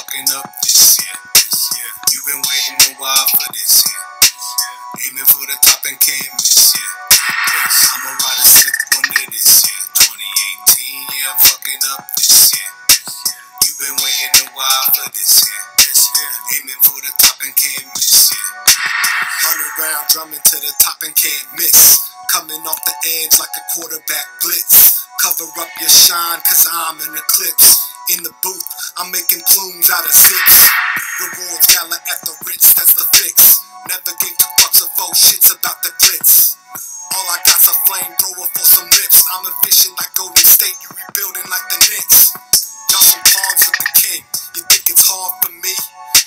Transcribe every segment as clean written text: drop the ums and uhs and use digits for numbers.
fucking up this year. You've been waiting a while for this year. Aiming for the top and can't miss, yeah. I'ma ride a sick one of this year. 2018, yeah, I'm fucking up this year. You've been waiting a while for this year. Aiming for the top and can't miss, yeah. 100 round drumming to the top and can't miss. Coming off the edge like a quarterback blitz. Cover up your shine, cause I'm in eclipse. In the booth, I'm making plumes out of zips. Rewards gala at the Ritz, that's the fix. Never gave 2 bucks or 4 shits about the glitz. All I got's a flamethrower for some lips. I'm efficient like Golden State, you rebuilding like the Knicks. Y'all some pawns with the king, you think it's hard for me?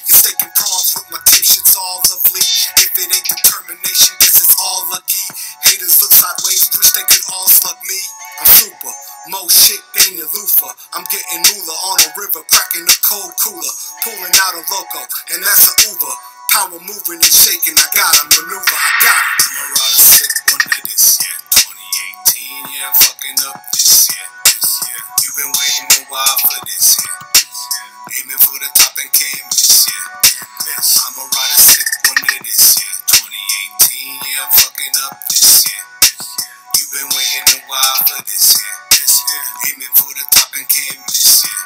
You're staking prawns with my tip, shit's all lovely. If it ain't determination, guess it's all lucky. Haters look sideways, wish they could all slug me. I'm super, more shit than your loofah. I'm getting moolah on a river, cracking a cold cooler. Pulling out a loco, and that's a Uber. Power moving and shaking, I got a maneuver, I got it. I'ma ride a sick one of this year. 2018, yeah, I'm fucking up this year. You've been waiting a while for this year. Aiming for the top and can't miss, yeah. I'ma ride a sick one of this year. 2018, yeah, I'm fucking up this year. You've been waiting a while for this year. Aiming for the top and can't miss, yeah.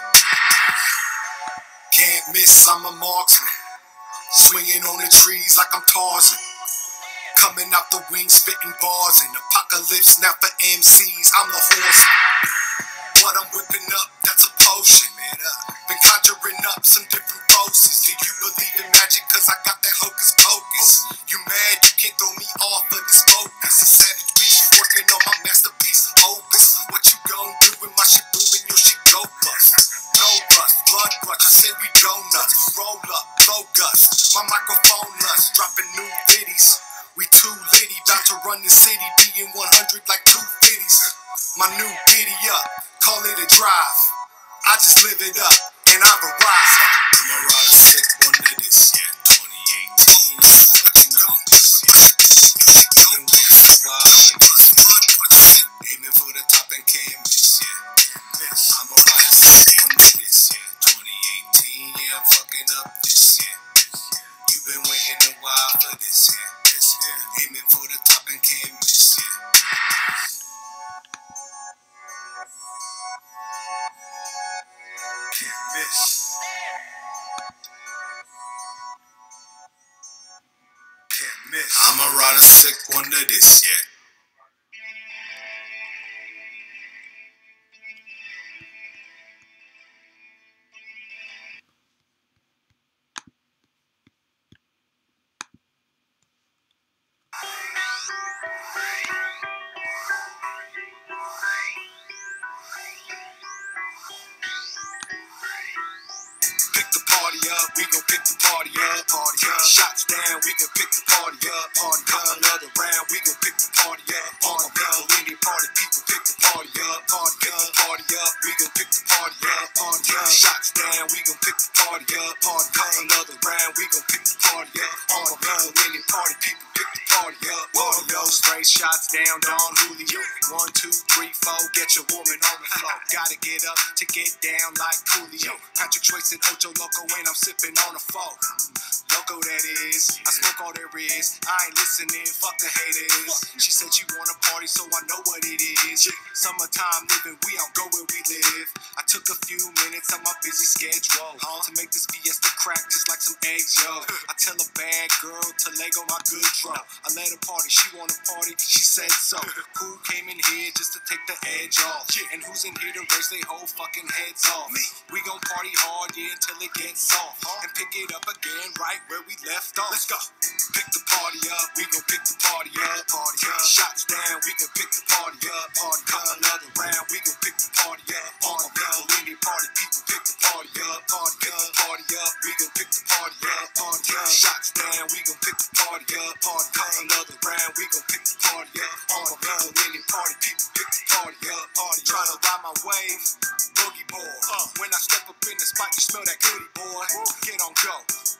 Can't miss, I'm a marksman. Swinging on the trees like I'm Tarzan. Coming out the wings, spitting bars. And apocalypse now for MCs, I'm the horseman. What I'm whipping up, that's a potion. Been conjuring up some different poses. Do you believe in magic? Cause I got that hocus pocus. You mad? You can't throw me off of this focus. A savage beast working on my masterpiece, opus. What you gon' do when my shit booming? Your shit go bust. No bust, blood rush. I say we go nuts. Roll up, blow gust. My microphone lust, dropping new ditties. We too litty, bout to run the city, being 100 like 250s. My new giddy up, call it a drive. I just live it up, and I've arrived. I'ma ride a sick one of this year. 2018, fucking up this year. You've been waiting a while for this year. Aiming for the top and can't miss, yeah. I'ma ride a sick one of this year. 2018, yeah, I'm fucking up this year. You've been waiting a while for this year. Aiming for the top and can't miss, yeah. Can't miss. Can't miss. I'ma ride a sick one to this, yeah. We gon' pick the party up, Shots down, we gon' pick the party up, Another round, we gon' pick the party up, Any party people pick the party up, We gon' pick the party up, Shots down, we gon' pick the party up, Another round, we gon' pick the party up, Any party people pick the party up, Straight shots down, Don Julio. 1, 2, 3, 4, get your woman on the floor. Gotta get up to get down like Coolio. Patrick Trace and Ocho Loco, and I'm sipping on a foe. Loco that is, I smoke all there is. I ain't listening, fuck the haters. She said she wanna party, so I know what it is. Summertime living, we don't go where we live. I took a few minutes on my busy schedule to make this fiesta crack just like some eggs, yo. I tell a bad girl to Lego my good draw. I let her party, she wanna party, she said so. Who came in here just to take the edge off? And who's in here to raise their whole fucking heads off? We gon' party hard, yeah, until it gets soft. And pick it up again right where we left off. Let's go. Pick the party up, we gon' pick the party up, Shots down, we gon' pick the party up, Another round, we gon' pick the party up, Any party people pick the party up, we gon' pick the party up, Shots down, we gon' pick the party up, Another round, we gon' pick the party up, Any party people pick the party up, Try to ride my wave, boogie board. When I step up in the spot, you smell that goodie, boy. Get on go.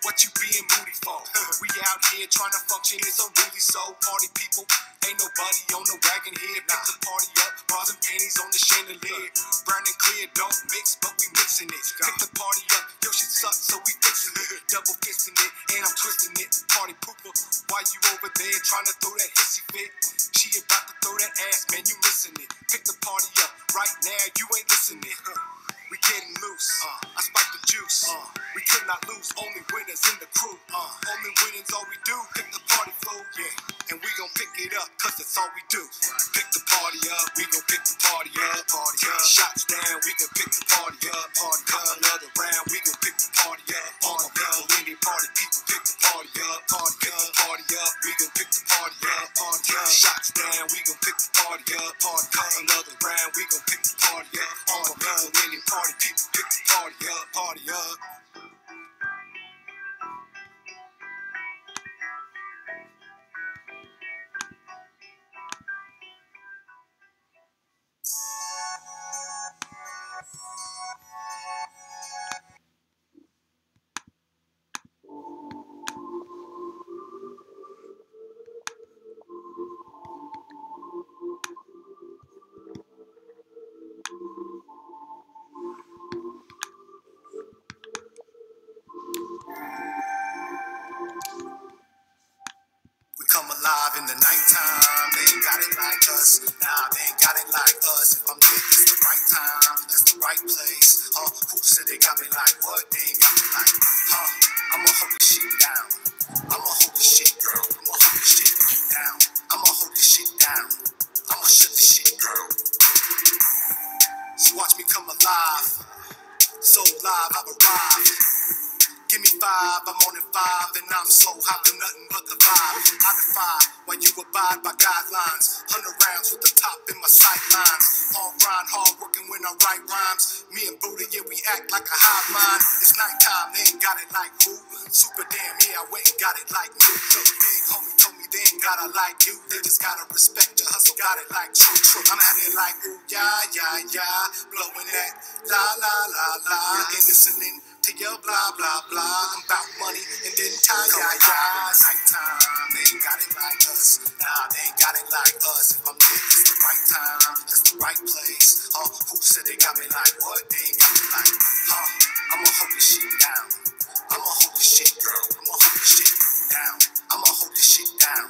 What you being moody for? We out here trying to function, it's unruly, so party people Ain't nobody on the wagon here. Pick the party up, bras and panties on the chandelier. Brown and clear don't mix, but we mixing it. Pick the party up, your shit sucks, so we fixing it. Double fisting it, and I'm twisting it. Party pooper, why you over there trying to throw that hissy fit? She about to throw that ass, man, you missing it. Pick the party up, right now, you ain't listening. We getting loose, I spiked the juice. We could not lose, only winners in the crew. Only winnings, all we do. Pick the party flow, yeah. And we gon' pick it up, cause that's all we do. Pick the party up, we gon' pick the party up. Party up. Shots down, we gon' pick the party up. Party up. Another round, we gon' pick the party up. Party up. Any party people pick the party up. Party up. Party up, we gon' pick the party up. Party up. Shots down, we gon' pick the party up. Party up. Another round, we gon' pick the party up. Party up. Any party people pick the party up. Party up. We come alive in the nighttime. They ain't got it like us. Nah, they ain't got it like us. If I'm lit, it's the right time. That's the right place. Who said they got me like what? They ain't got me like, I'ma hold this shit down. I'ma hold this shit, girl. I'ma hold this shit down. I'ma hold this shit down. I'ma shut this shit, girl. So watch me come alive. So live, I've arrived. Give me 5, I'm on it 5, and I'm so hot to nothing but the vibe. I defy while you abide by guidelines. 100 rounds with the top in my sightlines. All grind, hard working when I write rhymes. Me and Buddha, yeah, we act like a hive mind. It's nighttime, they ain't got it like who? Super damn, yeah, I went and got it like me. Look, big homie told me they ain't gotta like you. They just gotta respect your hustle, got it like true. I'm at it like ooh, yeah, yeah, yeah. Blowing that la, la, la, la. And listening to your blah, blah, blah. I'm about money and then tie, yeah, yeah. Nighttime, they ain't got it like us. Nah, they ain't got it like us. If I'm lit, it's the right time. That's the right place. Who said they got me like what? They ain't got me like, I'ma hold this shit down. I'ma hold this shit, girl. I'ma hold this shit down. I'ma hold this shit down.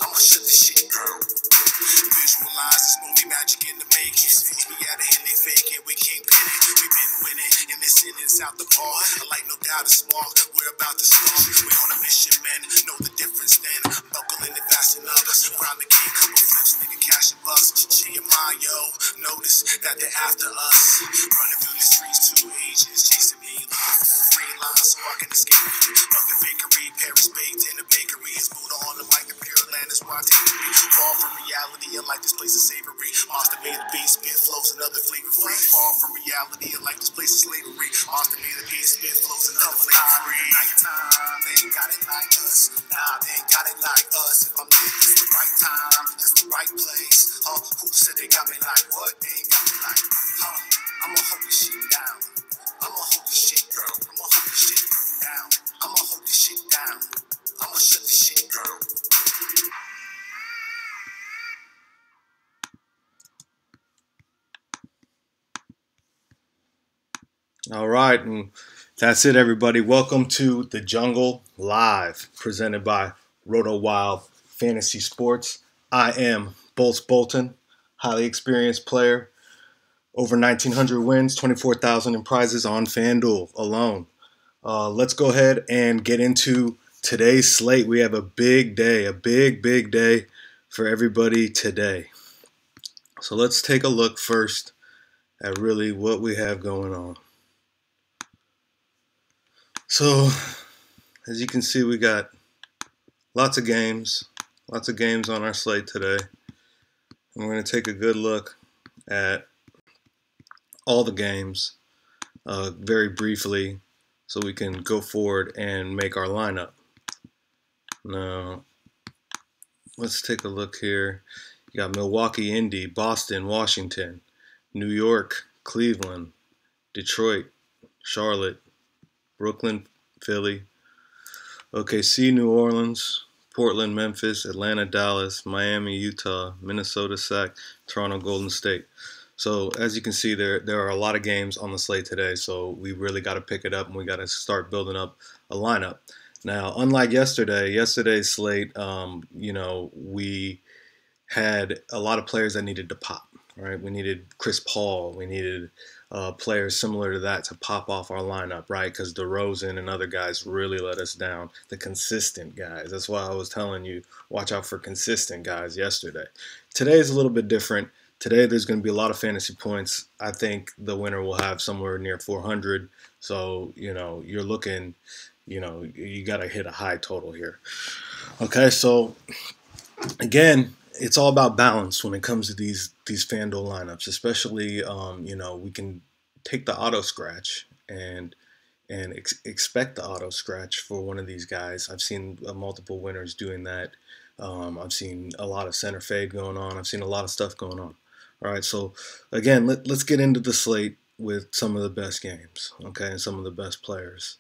I'ma shut this shit, girl. Visualize this movie magic in the making. We out of here, they faking. We can't pin it. We been winning. And this innings out the ball. I like no doubt it's small. We're about to start. We on a mission, man. Know the difference then. Buckle in and fasten up. Grind the game, couple flips, nigga, cash and bucks. Yo, notice that they're after us. Running through the streets, 2 agents chasing me. Free lines so I can escape. Fuck the fakery, Paris baked in the bakery. It's Buddha on the mic, the pure land is why I take the beat. Far from reality, I like this place is savory. Monster made the beat, spit flows another flavor free. Far from reality, I like this place is slavery. Monster made the beat, spit flows another flavor free. Nighttime, they ain't got it like us. Nah, they ain't got it like us. If I'm lit, it's the right time. That's the right place. Who said they got me like what? They ain't got me like, I'ma hold this shit down. I'ma hold this shit, girl. I'ma hold this shit down. I'ma hold this shit down. I'ma shut this shit, girl. All right, and that's it, everybody. Welcome to The Jungle Live, presented by RotoWild Fantasy Sports. I am Bolts Bolton, highly experienced player, over 1,900 wins, 24,000 in prizes on FanDuel alone. Let's go ahead and get into today's slate. We have a big day, a big day for everybody today. So let's take a look first at really what we have going on. So, as you can see, we got lots of games on our slate today. And we're going to take a good look at all the games very briefly so we can go forward and make our lineup. Now, let's take a look here. You got Milwaukee, Indy, Boston, Washington, New York, Cleveland, Detroit, Charlotte, Brooklyn, Philly, OKC, New Orleans, Portland, Memphis, Atlanta, Dallas, Miami, Utah, Minnesota, Sac, Toronto, Golden State. So as you can see, there are a lot of games on the slate today. So we really got to pick it up, and we got to start building up a lineup. Now, unlike yesterday's slate, we had a lot of players that needed to pop. Right, we needed Chris Paul. We needed players similar to that to pop off our lineup, right? Because DeRozan and other guys really let us down. The consistent guys. That's why I was telling you, watch out for consistent guys yesterday. Today is a little bit different. Today there's going to be a lot of fantasy points. I think the winner will have somewhere near 400. So, you're looking, you got to hit a high total here. Okay, so again, it's all about balance when it comes to these FanDuel lineups, especially we can take the auto scratch and expect the auto scratch for one of these guys. I've seen multiple winners doing that. I've seen a lot of center fade going on. I've seen a lot of stuff going on. All right, so again, let's get into the slate with some of the best games, okay, and some of the best players.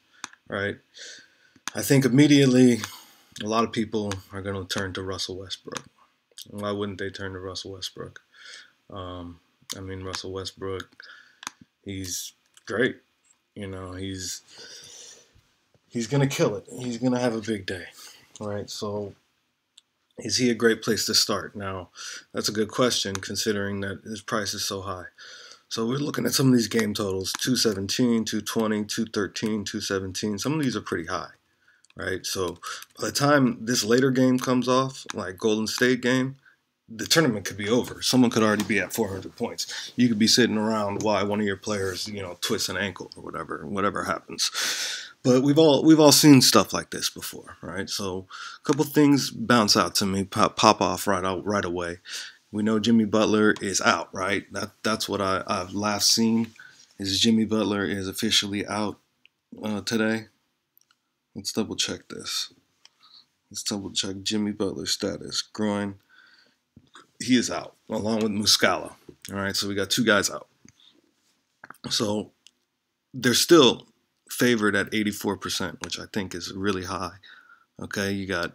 All right, I think immediately a lot of people are going to turn to Russell Westbrook. Why wouldn't they turn to Russell Westbrook? Russell Westbrook, he's great. He's going to kill it. He's going to have a big day, right? So is he a great place to start? Now, that's a good question considering that his price is so high. So we're looking at some of these game totals, 217, 220, 213, 217. Some of these are pretty high, right? So by the time this later game comes off, like Golden State game, the tournament could be over. Someone could already be at 400 points. You could be sitting around while one of your players, twists an ankle or whatever happens. But we've all seen stuff like this before, right? So a couple things bounce out to me, pop off right away. We know Jimmy Butler is out, right? That's what I've last seen is Jimmy Butler is officially out today. Let's double check this. Let's double check Jimmy Butler's status. Groin. He is out, along with Muscala. All right, so we got two guys out. So they're still favored at 84%, which I think is really high. Okay, you got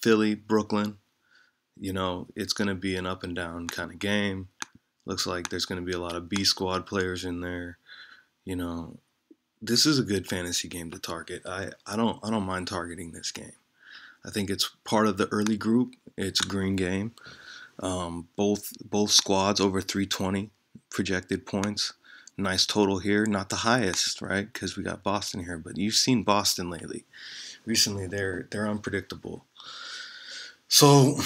Philly, Brooklyn. It's going to be an up and down kind of game. Looks like there's going to be a lot of B squad players in there. This is a good fantasy game to target. I don't mind targeting this game. I think it's part of the early group. It's a green game. Both squads over 320 projected points. Nice total here. Not the highest, right? Because we got Boston here, but you've seen Boston lately. Recently, they're unpredictable. So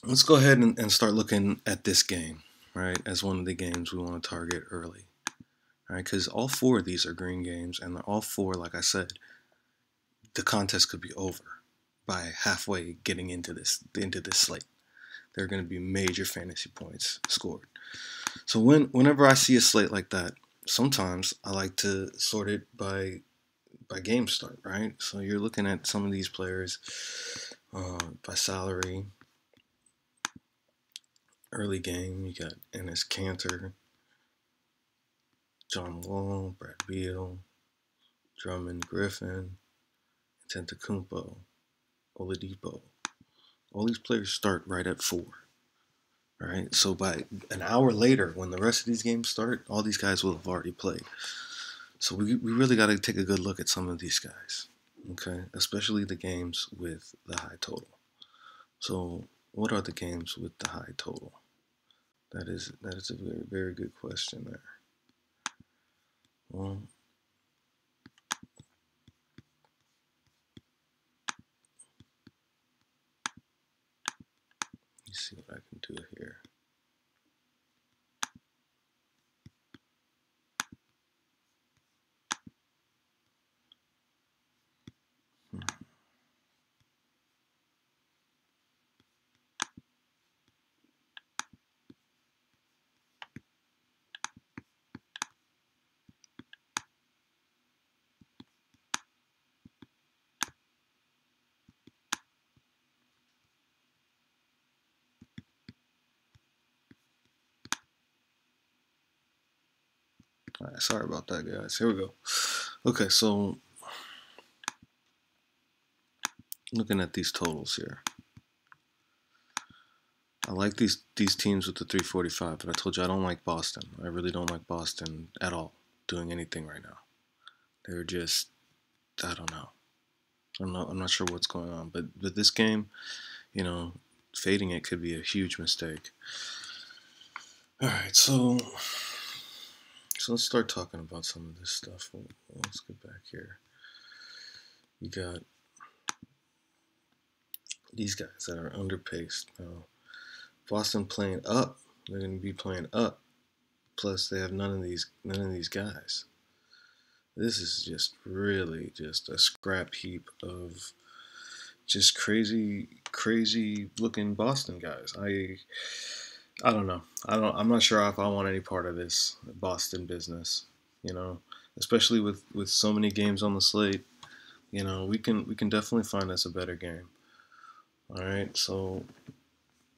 let's go ahead and start looking at this game, right, as one of the games we want to target early. All right, because all four of these are green games, and all four, like I said, the contest could be over by halfway getting into this slate. There are going to be major fantasy points scored. So whenever I see a slate like that, sometimes I like to sort it by game start, right? So you're looking at some of these players by salary. Early game, you got Enes Kanter, John Wall, Brad Beal, Drummond, Griffin, Antetokounmpo, Oladipo. All these players start right at 4. All right, so by an hour later, when the rest of these games start, all these guys will have already played. So we really got to take a good look at some of these guys, okay? Especially the games with the high total. So what are the games with the high total? That is a very, very good question there. Well, let me see what I can do here. All right, sorry about that, guys. Here we go. Okay, so looking at these totals here. I like these teams with the 345, but I told you I don't like Boston. I really don't like Boston at all doing anything right now. They're just, I don't know. I'm not sure what's going on. But this game, you know, fading it could be a huge mistake. All right, so let's start talking about some of this stuff. Let's get back here. You got these guys that are underpaced. Now, Boston playing up, they're going to be playing up. Plus, they have none of these guys. This is just really just a scrap heap of just crazy looking Boston guys. I don't know. I'm not sure if I want any part of this Boston business. You know, especially with so many games on the slate. You know, we can definitely find us a better game. All right, so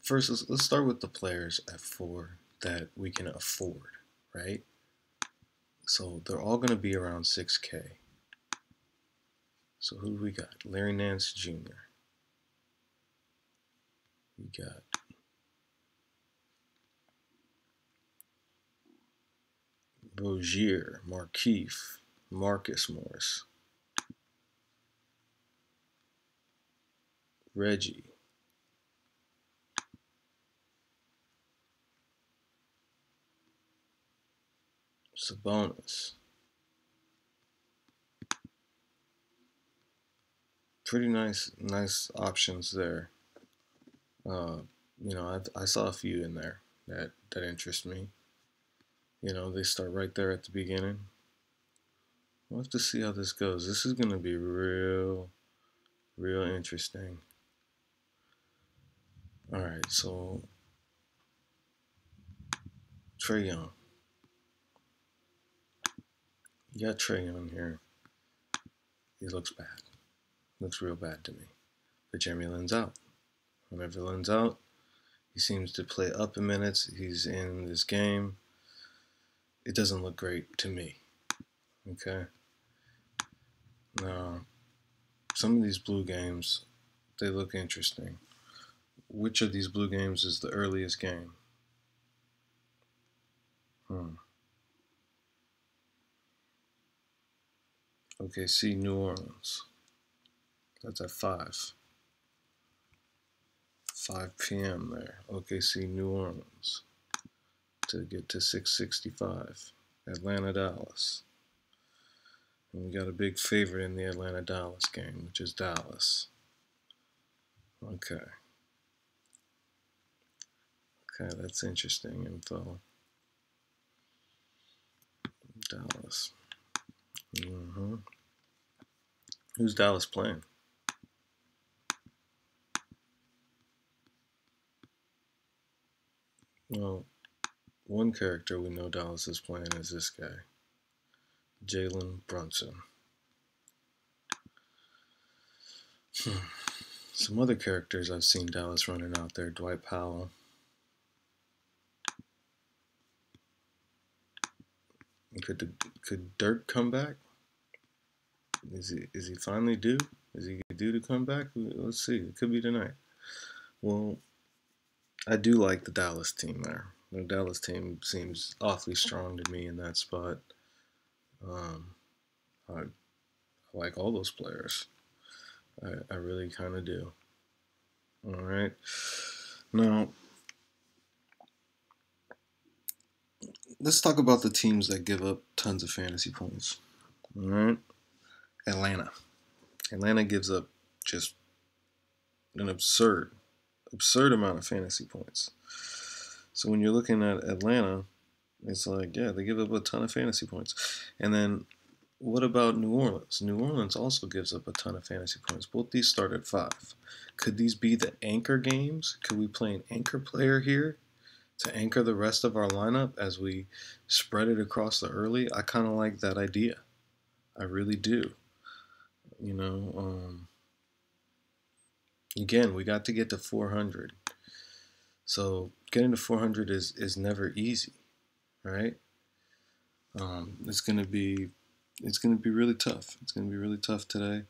first let's start with the players at 4 that we can afford, right? So they're all going to be around 6K. So who do we got? Larry Nance Jr. We got Rozier, Markeith, Marcus Morris, Reggie, Sabonis. Pretty nice options there. You know, I saw a few in there that interest me. You know, they start right there at the beginning. We'll have to see how this goes. This is going to be real interesting. All right, so Trae Young. You got Trae Young here. He looks bad. Looks real bad to me. But Jeremy Lin's out. Whenever Lin's out, he seems to play up in minutes. He's in this game. It doesn't look great to me. Okay? Now, some of these blue games, they look interesting. Which of these blue games is the earliest game? Okay, see New Orleans. That's at 5 p.m. there. OKC New Orleans to get to 665. Atlanta Dallas. And we got a big favorite in the Atlanta Dallas game, which is Dallas. Okay. Okay, that's interesting info. Dallas. Who's Dallas playing? Well, one character we know Dallas is playing is this guy, Jalen Brunson. Some other characters I've seen Dallas running out there, Dwight Powell. Could Dirk come back? Is he finally due? Is he due to come back? Let's see. It could be tonight. Well, I do like the Dallas team there. The Dallas team seems awfully strong to me in that spot. I like all those players. I really kind of do. All right. Now, let's talk about the teams that give up tons of fantasy points. All right. Atlanta. Atlanta gives up just an absurd amount of fantasy points. So when you're looking at Atlanta, it's like, yeah, they give up a ton of fantasy points. And then what about New Orleans? New Orleans also gives up a ton of fantasy points. Both these start at 5. Could these be the anchor games? Could we play an anchor player here to anchor the rest of our lineup as we spread it across the early? I kind of like that idea. I really do. You know, again, we got to get to 400. So getting to 400 is never easy, right? It's gonna be really tough. It's gonna be really tough today.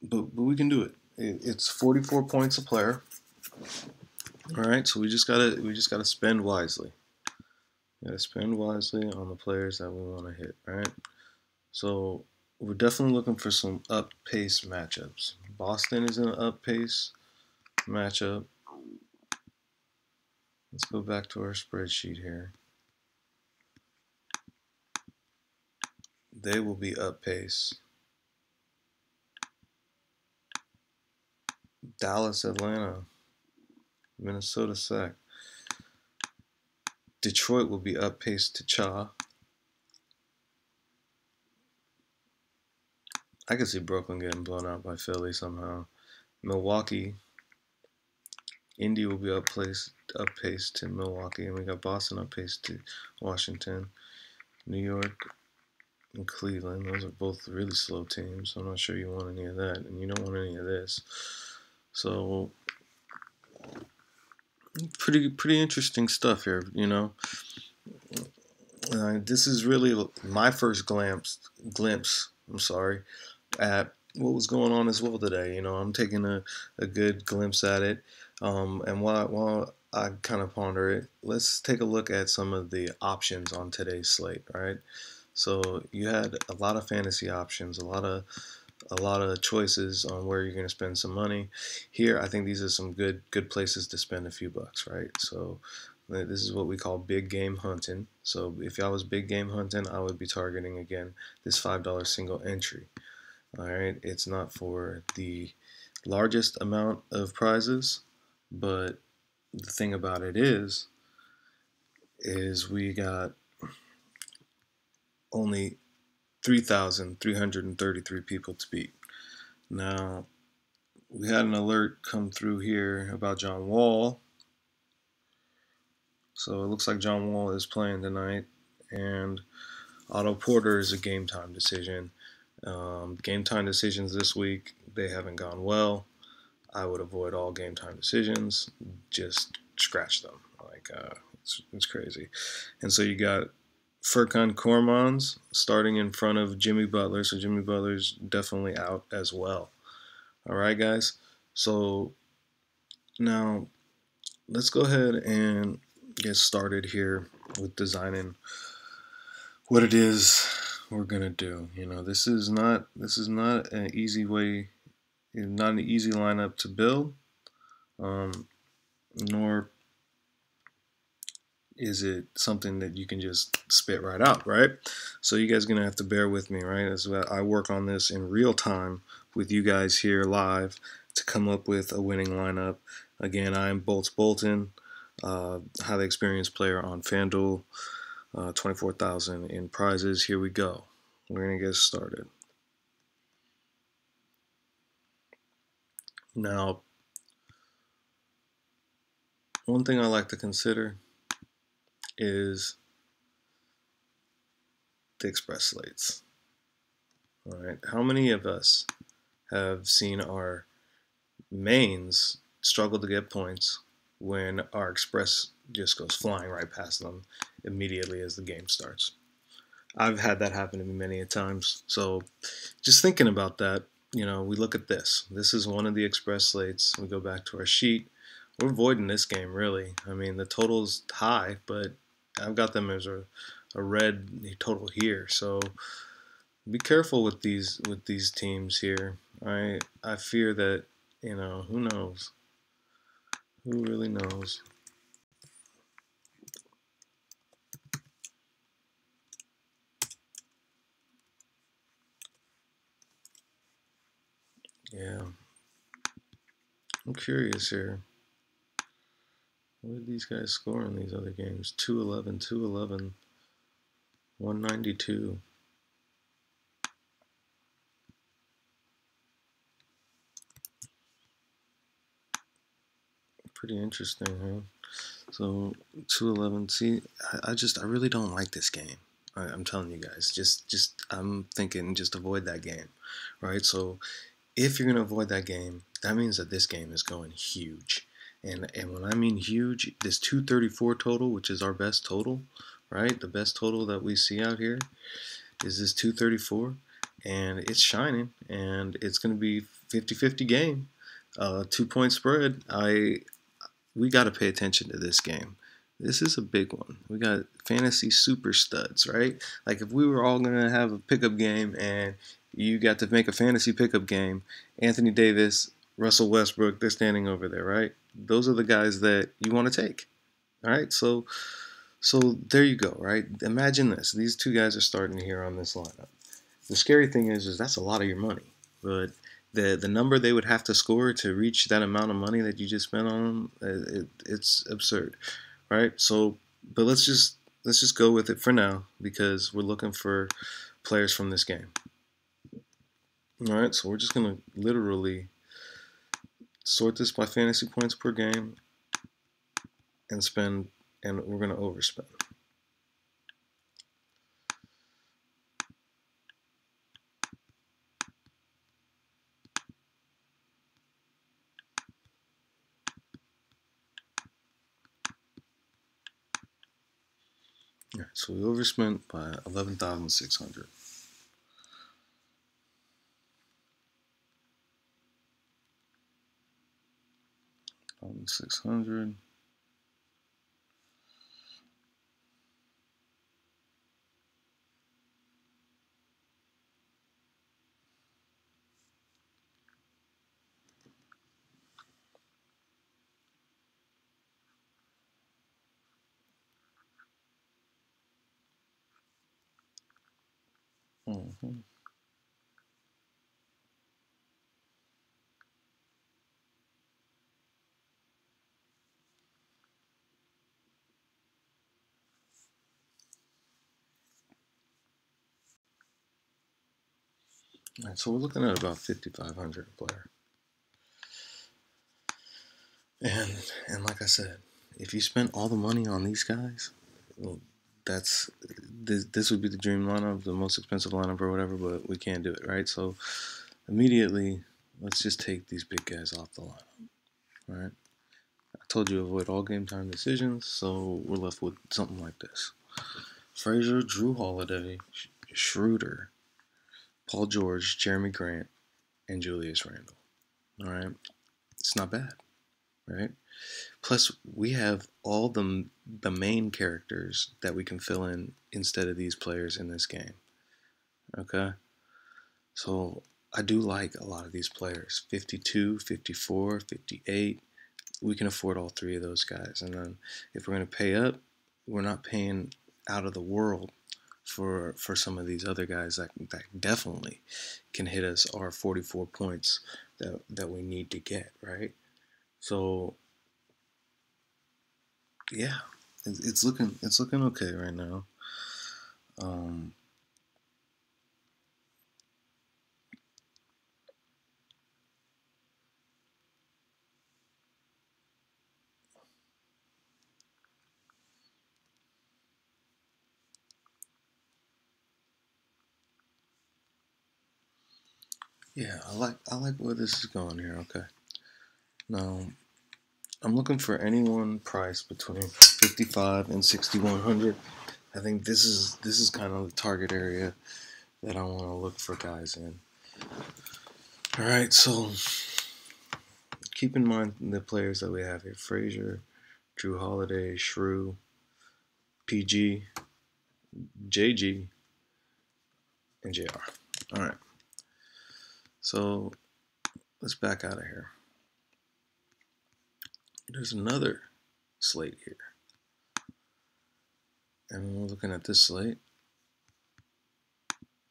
but we can do it. It's 44 points a player. All right, so we just gotta spend wisely. We gotta spend wisely on the players that we want to hit. Right. So we're definitely looking for some up pace matchups. Boston is an up pace matchup. Let's go back to our spreadsheet here. They will be up pace. Dallas, Atlanta, Minnesota, Sac. Detroit will be up pace to Cha. I could see Brooklyn getting blown out by Philly somehow. Milwaukee, Indy will be up pace to Milwaukee, and we got Boston up pace to Washington. New York and Cleveland, those are both really slow teams. I'm not sure you want any of that, and you don't want any of this. So pretty interesting stuff here, you know. This is really my first glimpse. I'm sorry, at what was going on as well today. You know, I'm taking a good glimpse at it. And while I kind of ponder it, let's take a look at some of the options on today's slate. Right. So you had a lot of fantasy options, a lot of choices on where you're going to spend some money. Here, I think these are some good places to spend a few bucks. Right. So this is what we call big game hunting. So if I was big game hunting, I would be targeting again this $5 single entry. All right, it's not for the largest amount of prizes, but the thing about it is we got only 3,333 people to beat. Now, we had an alert come through here about John Wall. So it looks like John Wall is playing tonight, and Otto Porter is a game time decision. Game time decisions this week, they haven't gone well. I would avoid all game time decisions. Just scratch them. Like it's crazy. And so you got Furkan Korkmaz starting in front of Jimmy Butler. So Jimmy Butler's definitely out as well. All right, guys. So now let's go ahead and get started here with designing what it is we're gonna do. You know, this is not an easy way, not an easy lineup to build, nor is it something that you can just spit right out, right? So you guys are gonna have to bear with me, right? As I work on this in real time with you guys here live to come up with a winning lineup. Again, I'm Bolts Bolton, highly experienced player on FanDuel. 24,000 in prizes. Here we go. We're going to get started. Now, one thing I like to consider is the express slates. All right. How many of us have seen our mains struggle to get points when our express just goes flying right past them immediately as the game starts? I've had that happen to me many a times. So just thinking about that, you know, we look at this. This is one of the express slates. We go back to our sheet. We're avoiding this game, really. I mean, the total's high, but I've got them as a red total here. So be careful with these teams here. I fear that, you know, who knows? Who really knows? Yeah. I'm curious here. What did these guys score in these other games? 211, 211, 192. Pretty interesting, huh? So 211. See, I really don't like this game. I'm telling you guys, I'm thinking just avoid that game, right? So if you're gonna avoid that game, that means that this game is going huge. And when I mean huge, this 234 total, which is our best total, right? The best total that we see out here is this 234, and it's shining, and it's going to be 50-50 game, 2-point spread. We got to pay attention to this game. This is a big one. We got fantasy super studs, right? Like if we were all gonna have a pickup game and you got to make a fantasy pickup game, Anthony Davis, Russell Westbrook, they're standing over there, right? Those are the guys that you want to take. All right, so there you go, right? Imagine this: these two guys are starting here on this lineup. The scary thing is that's a lot of your money, but the number they would have to score to reach that amount of money that you just spent on them, it's absurd, right? So, but let's just go with it for now because we're looking for players from this game. All right, so we're just gonna literally sort this by fantasy points per game and spend, and we're gonna overspend. All right, so we overspent by 11,600. 600. Mm-hmm. All right, so we're looking at about 5,500 a player. And like I said, if you spent all the money on these guys, well, this would be the dream lineup, the most expensive lineup or whatever, but we can't do it, right? So immediately, let's just take these big guys off the lineup, right? I told you avoid all game time decisions, so we're left with something like this: Frazier, Drew Holiday, Schroeder, Paul George, Jeremy Grant, and Julius Randle. All right, it's not bad, right? Plus, we have all the main characters that we can fill in instead of these players in this game. Okay, so I do like a lot of these players: 52, 54, 58. We can afford all three of those guys, and then if we're going to pay up, we're not paying out of the world for some of these other guys that definitely can hit us our 44 points that we need to get, right? So yeah, it's looking okay right now. Um, yeah, I like where this is going here. Okay, now I'm looking for anyone priced between 55 and 6,100. I think this is kind of the target area that I want to look for guys in. All right, so keep in mind the players that we have here: Frazier, Drew Holiday, Shrew, PG, JG, and JR. All right, so let's back out of here. There's another slate here, and when we're looking at this slate,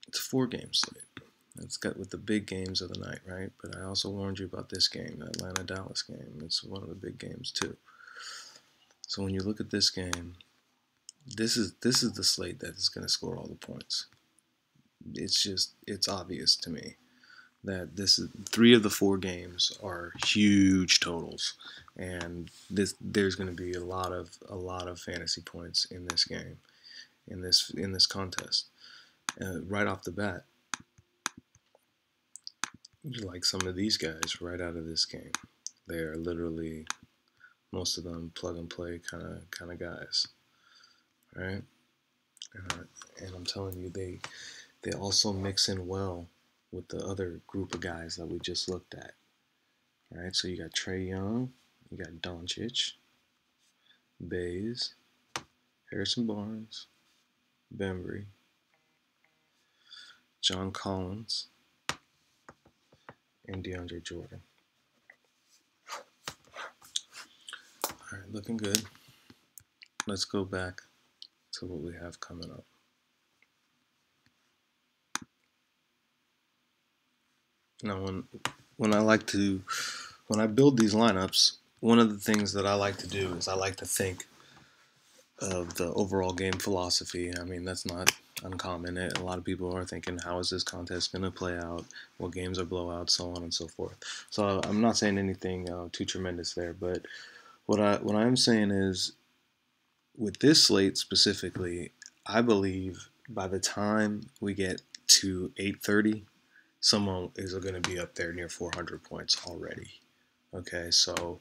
it's a 4-game slate. It's got with the big games of the night, right? But I also warned you about this game, the Atlanta-Dallas game. It's one of the big games too. So when you look at this game, this is the slate that is going to score all the points. It's obvious to me that this is 3 of the 4 games are huge totals, and there's going to be a lot of fantasy points in this game, in this contest. Right off the bat, you like some of these guys right out of this game. They are literally, most of them, plug and play kind of guys, right? And I'm telling you, they also mix in well with the other group of guys that we just looked at. All right, so you got Trae Young, you got Doncic, Bays, Harrison Barnes, Bembry, John Collins, and DeAndre Jordan. All right, looking good. Let's go back to what we have coming up. Now, when I build these lineups, one of the things that I like to do is I like to think of the overall game philosophy. I mean, that's not uncommon. A lot of people are thinking, how is this contest going to play out? What games are blowouts, so on and so forth. So I'm not saying anything too tremendous there, but what I am saying is, with this slate specifically, I believe by the time we get to 8:30, someone is going to be up there near 400 points already. Okay, so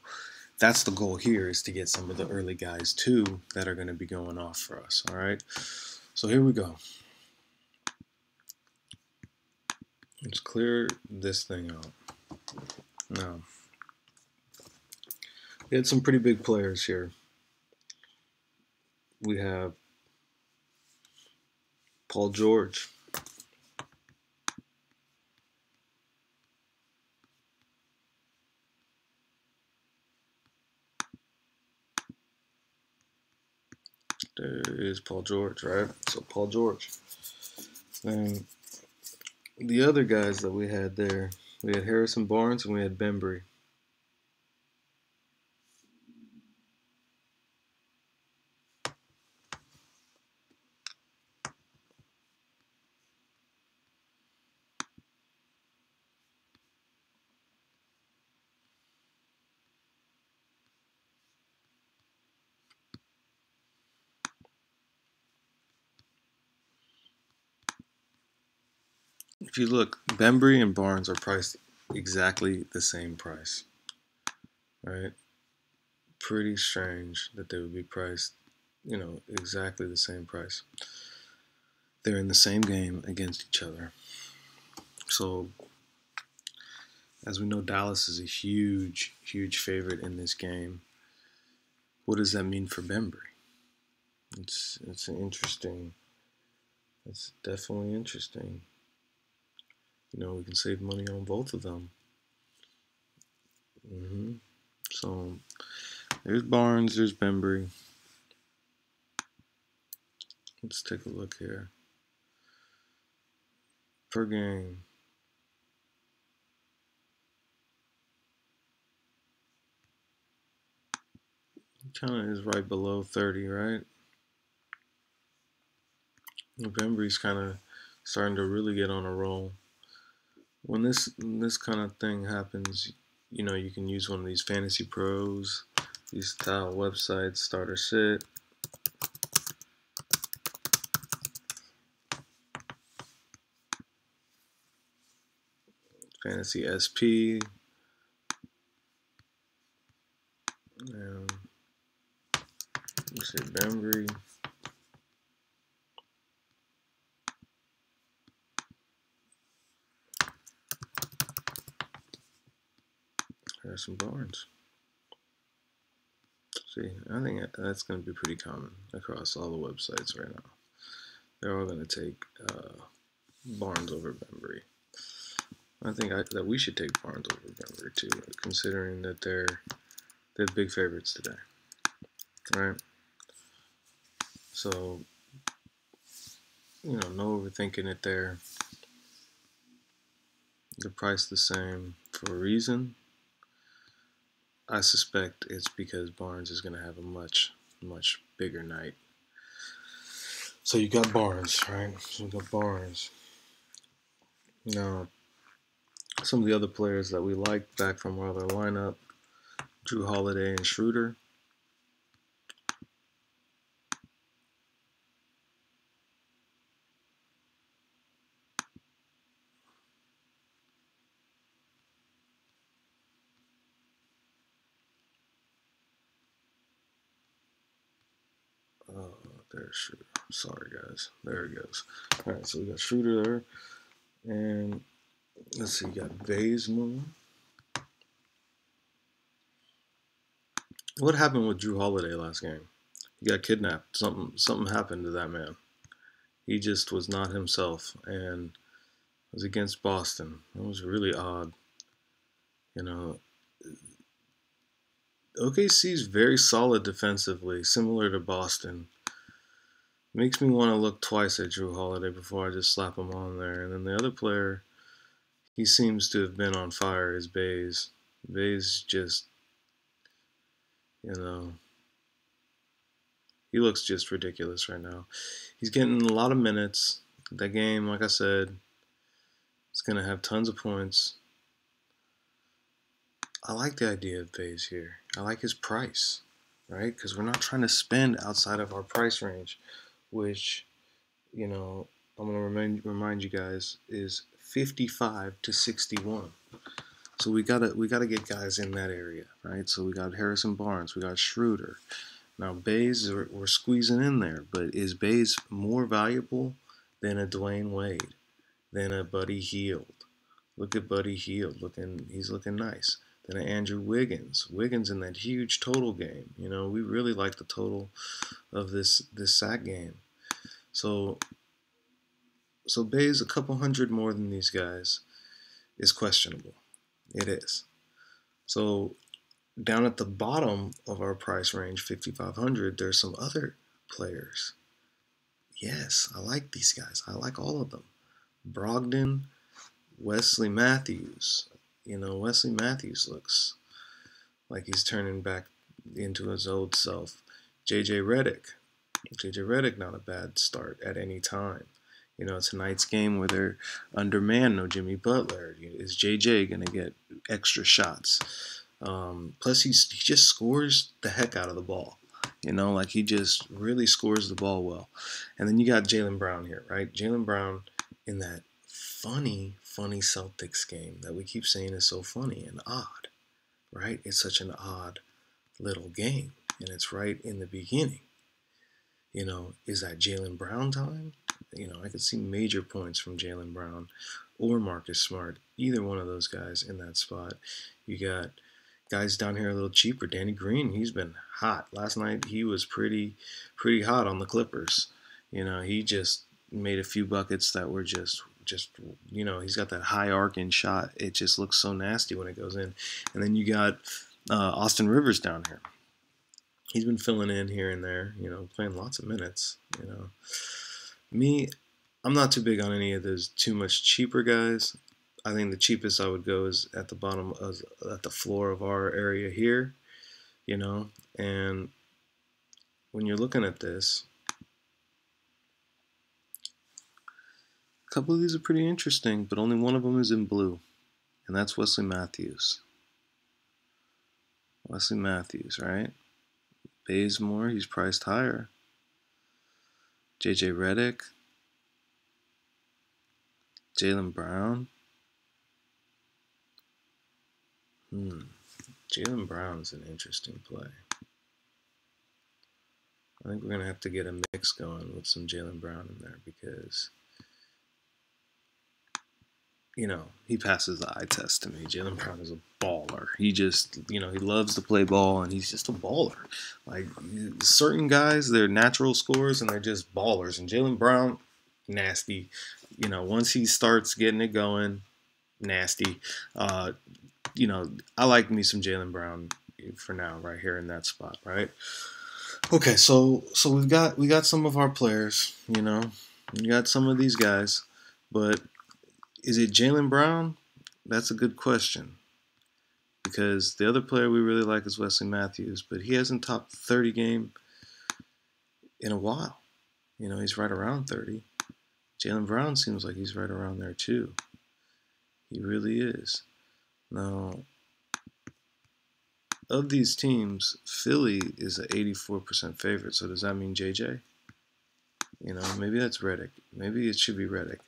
that's the goal here, is to get some of the early guys too that are going to be going off for us. All right, so here we go. Let's clear this thing out. Now, we had some pretty big players here. We have Paul George. There is Paul George, right? So Paul George. Then the other guys that we had there, we had Harrison Barnes and we had Bembry. If you look, Bembry and Barnes are priced exactly the same price, right? Pretty strange that they would be priced, exactly the same price. They're in the same game against each other. So, as we know, Dallas is a huge, huge favorite in this game. What does that mean for Bembry? It's interesting. It's definitely interesting. We can save money on both of them. So there's Barnes, there's Bembry. Let's take a look here. Per game. Kind of is right below 30, right? Bembry's kind of starting to really get on a roll. When this kind of thing happens, you can use one of these Fantasy Pros, these style websites, Starter Sit. Fantasy SP. You say Bembry. Harrison Barnes. See, I think that's going to be pretty common across all the websites right now. They're all going to take Barnes over Bembry. I think that we should take Barnes over Bembry too, considering that they're big favorites today. All right. So, no overthinking it there. The price the same for a reason. I suspect it's because Barnes is going to have a much, much bigger night. So you got Barnes, right? So you got Barnes. Now, some of the other players that we liked back from our other lineup, Drew Holiday and Schroeder. There's Schroeder. Sorry, guys. There he goes. All right, so we got Schroeder there. And Let's see, you got Bazemore. What happened with Drew Holiday last game? He got kidnapped. Something happened to that man. He just was not himself, and it was against Boston. It was really odd. You know, OKC's very solid defensively, similar to Boston. Makes me want to look twice at Drew Holiday before I just slap him on there. And then the other player he seems to have been on fire is Baze. Baze just, you know, he looks just ridiculous right now. He's getting a lot of minutes. That game, like I said, is going to have tons of points. I like the idea of Baze here. I like his price, right? Because we're not trying to spend outside of our price range, which, you know, I'm going to remind you guys is 55 to 61. So we gotta get guys in that area, right? So we got Harrison Barnes, we got Schroeder. Now Baze, we're squeezing in there, but is Baze more valuable than a Dwayne Wade, than a Buddy Hield? Look at Buddy Hield, he's looking nice. Then an Andrew Wiggins. Wiggins in that huge total game. You know, we really like the total of this sack game. So Baze a couple hundred more than these guys is questionable. It is. So down at the bottom of our price range, 5,500, there's some other players. Yes, I like these guys. I like all of them. Brogdon, Wesley Matthews. You know, Wesley Matthews looks like he's turning back into his old self. JJ Redick. JJ Redick, not a bad start at any time. You know, tonight's game where they're undermanned, no Jimmy Butler. Is JJ going to get extra shots? Plus, he just scores the heck out of the ball. You know, like he just really scores the ball well. And then you got Jaylen Brown here, right? Jaylen Brown in that funny Celtics game that we keep saying is so funny and odd, right? It's such an odd little game, and it's right in the beginning. You know, is that Jaylen Brown time? You know, I could see major points from Jaylen Brown or Marcus Smart, either one of those guys in that spot. You got guys down here a little cheaper. Danny Green, he's been hot. Last night he was pretty hot on the Clippers. You know, he just made a few buckets that were just you know, he's got that high arcing shot. It just looks so nasty when it goes in. And then you got Austin Rivers down here. He's been filling in here and there, you know, playing lots of minutes, you know. Me, I'm not too big on any of those too much cheaper guys. I think the cheapest I would go is at the bottom of at the floor of our area here, you know. And when you're looking at this, a couple of these are pretty interesting, but only one of them is in blue, and that's Wesley Matthews. Wesley Matthews, right? Bazemore, he's priced higher. JJ Redick, Jaylen Brown. Jaylen Brown's an interesting play. I think we're going to have to get a mix going with some Jaylen Brown in there because, you know, he passes the eye test to me. Jaylen Brown is a baller. He just, you know, he loves to play ball, and he's just a baller. Like, certain guys, they're natural scorers, and they're just ballers. And Jaylen Brown, nasty. You know, once he starts getting it going, nasty. You know, I like me some Jaylen Brown for now, right here in that spot, right? Okay, so we got some of our players, you know, we got some of these guys, but is it Jaylen Brown? That's a good question, because the other player we really like is Wesley Matthews, but he hasn't topped 30 game in a while. You know, he's right around 30. Jaylen Brown seems like he's right around there too. He really is. Now, of these teams, Philly is an 84% favorite. So does that mean JJ? You know, maybe that's Redick. Maybe it should be Redick.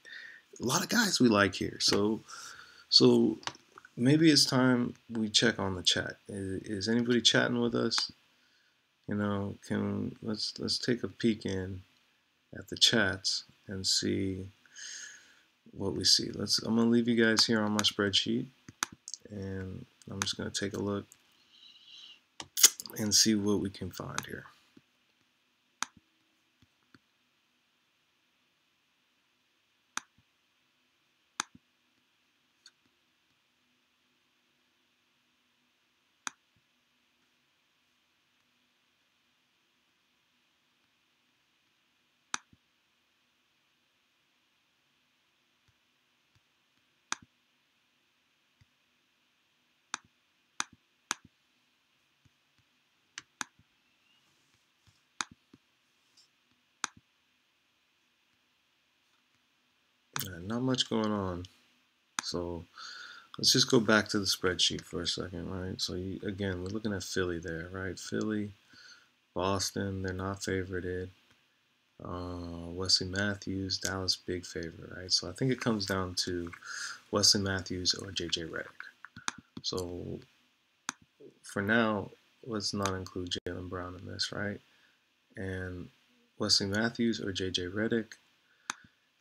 A lot of guys we like here. So maybe it's time we check on the chat. Is anybody chatting with us? You know, let's take a peek in at the chats and see what we see. I'm gonna leave you guys here on my spreadsheet, and I'm just gonna take a look and see what we can find here. Not much going on, so let's just go back to the spreadsheet for a second, right? So again, we're looking at Philly there, right? Philly, Boston, they're not favorited. Wesley Matthews, Dallas, big favorite, right? So I think it comes down to Wesley Matthews or JJ Redick. So for now, let's not include Jaylen Brown in this, right? And Wesley Matthews or JJ Redick,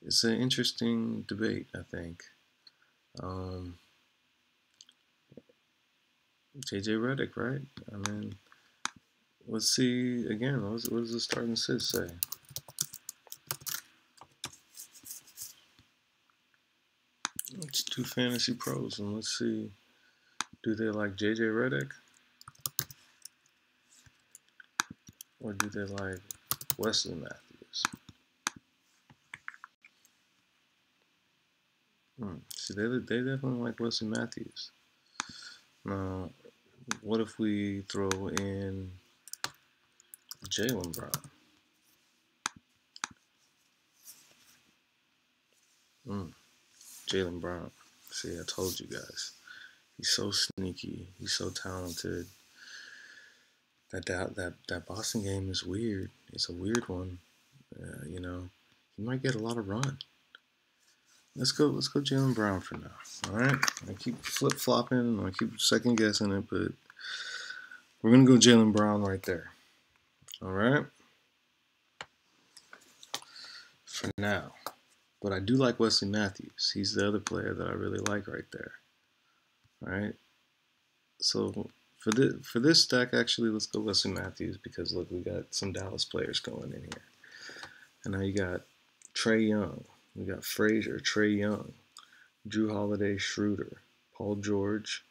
it's an interesting debate, I think. JJ Redick, right? I mean, let's see again. What does the starting sit say? Let's do fantasy pros and let's see. Do they like JJ Redick? Or do they like Wesley Matthews? See, they definitely like Wesley Matthews. Now, what if we throw in Jaylen Brown? Jaylen Brown. See, I told you guys. He's so sneaky. He's so talented. That Boston game is weird. It's a weird one. You know, he might get a lot of run. Let's go Jaylen Brown for now. All right. I keep flip flopping. I keep second guessing it, but we're gonna go Jaylen Brown right there. All right. For now, but I do like Wesley Matthews. He's the other player that I really like right there. All right. So for this stack, actually, let's go Wesley Matthews because look, we got some Dallas players going in here, and now you got Trae Young, we got Frazier, Trae Young, Drew Holiday, Schroeder, Paul George,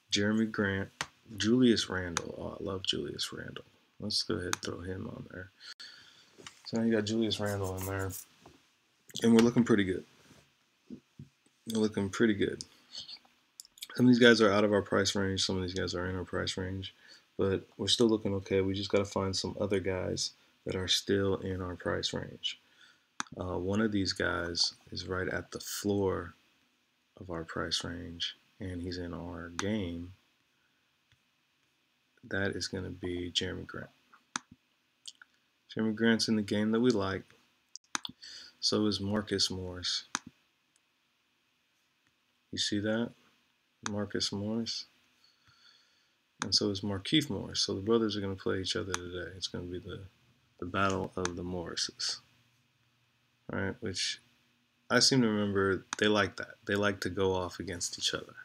Jeremy Grant, Julius Randle. Oh, I love Julius Randle. Let's go ahead and throw him on there. So now you got Julius Randle in there, and we're looking pretty good. We're looking pretty good. Some of these guys are out of our price range. Some of these guys are in our price range. But we're still looking okay. We just got to find some other guys that are still in our price range. One of these guys is right at the floor of our price range, and he's in our game. That is going to be Jeremy Grant. Jeremy Grant's in the game that we like. So is Marcus Morris. You see that? Marcus Morris. And so is Markieff Morris. So the brothers are going to play each other today. It's going to be the battle of the Morrises. All right, which I seem to remember they like that. They like to go off against each other.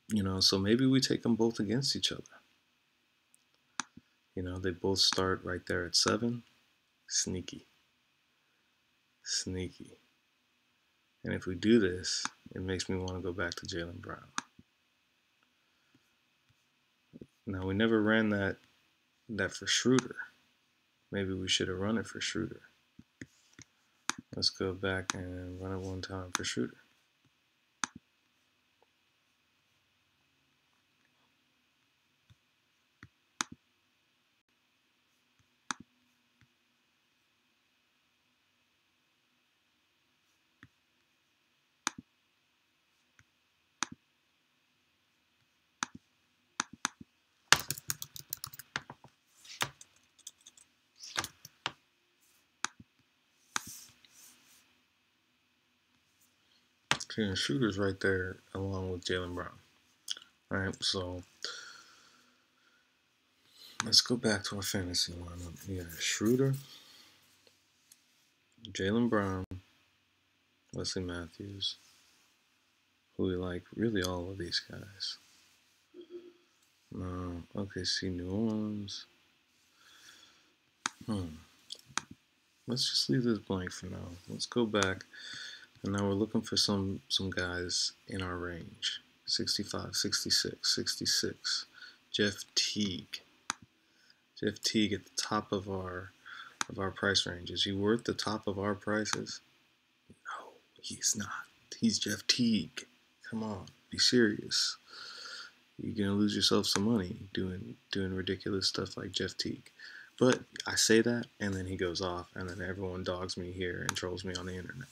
You know, so maybe we take them both against each other. You know, they both start right there at 7. Sneaky. Sneaky. And if we do this, it makes me want to go back to Jaylen Brown. Now, we never ran that for Schroeder. Maybe we should have run it for Schroeder. Let's go back and run it one time for Schroeder. Okay, and Schroeder's right there along with Jaylen Brown. All right, so let's go back to our fantasy lineup. We got Schroeder, Jaylen Brown, Wesley Matthews, who we like, really all of these guys. OKC New Orleans. Let's just leave this blank for now. Let's go back, and now we're looking for some guys in our range. 65, 66, 66. Jeff Teague. Jeff Teague at the top of our price range. Is he worth the top of our prices? No, he's not. He's Jeff Teague. Come on, be serious. You're gonna lose yourself some money doing ridiculous stuff like Jeff Teague. But I say that, and then he goes off, and then everyone dogs me here and trolls me on the internet.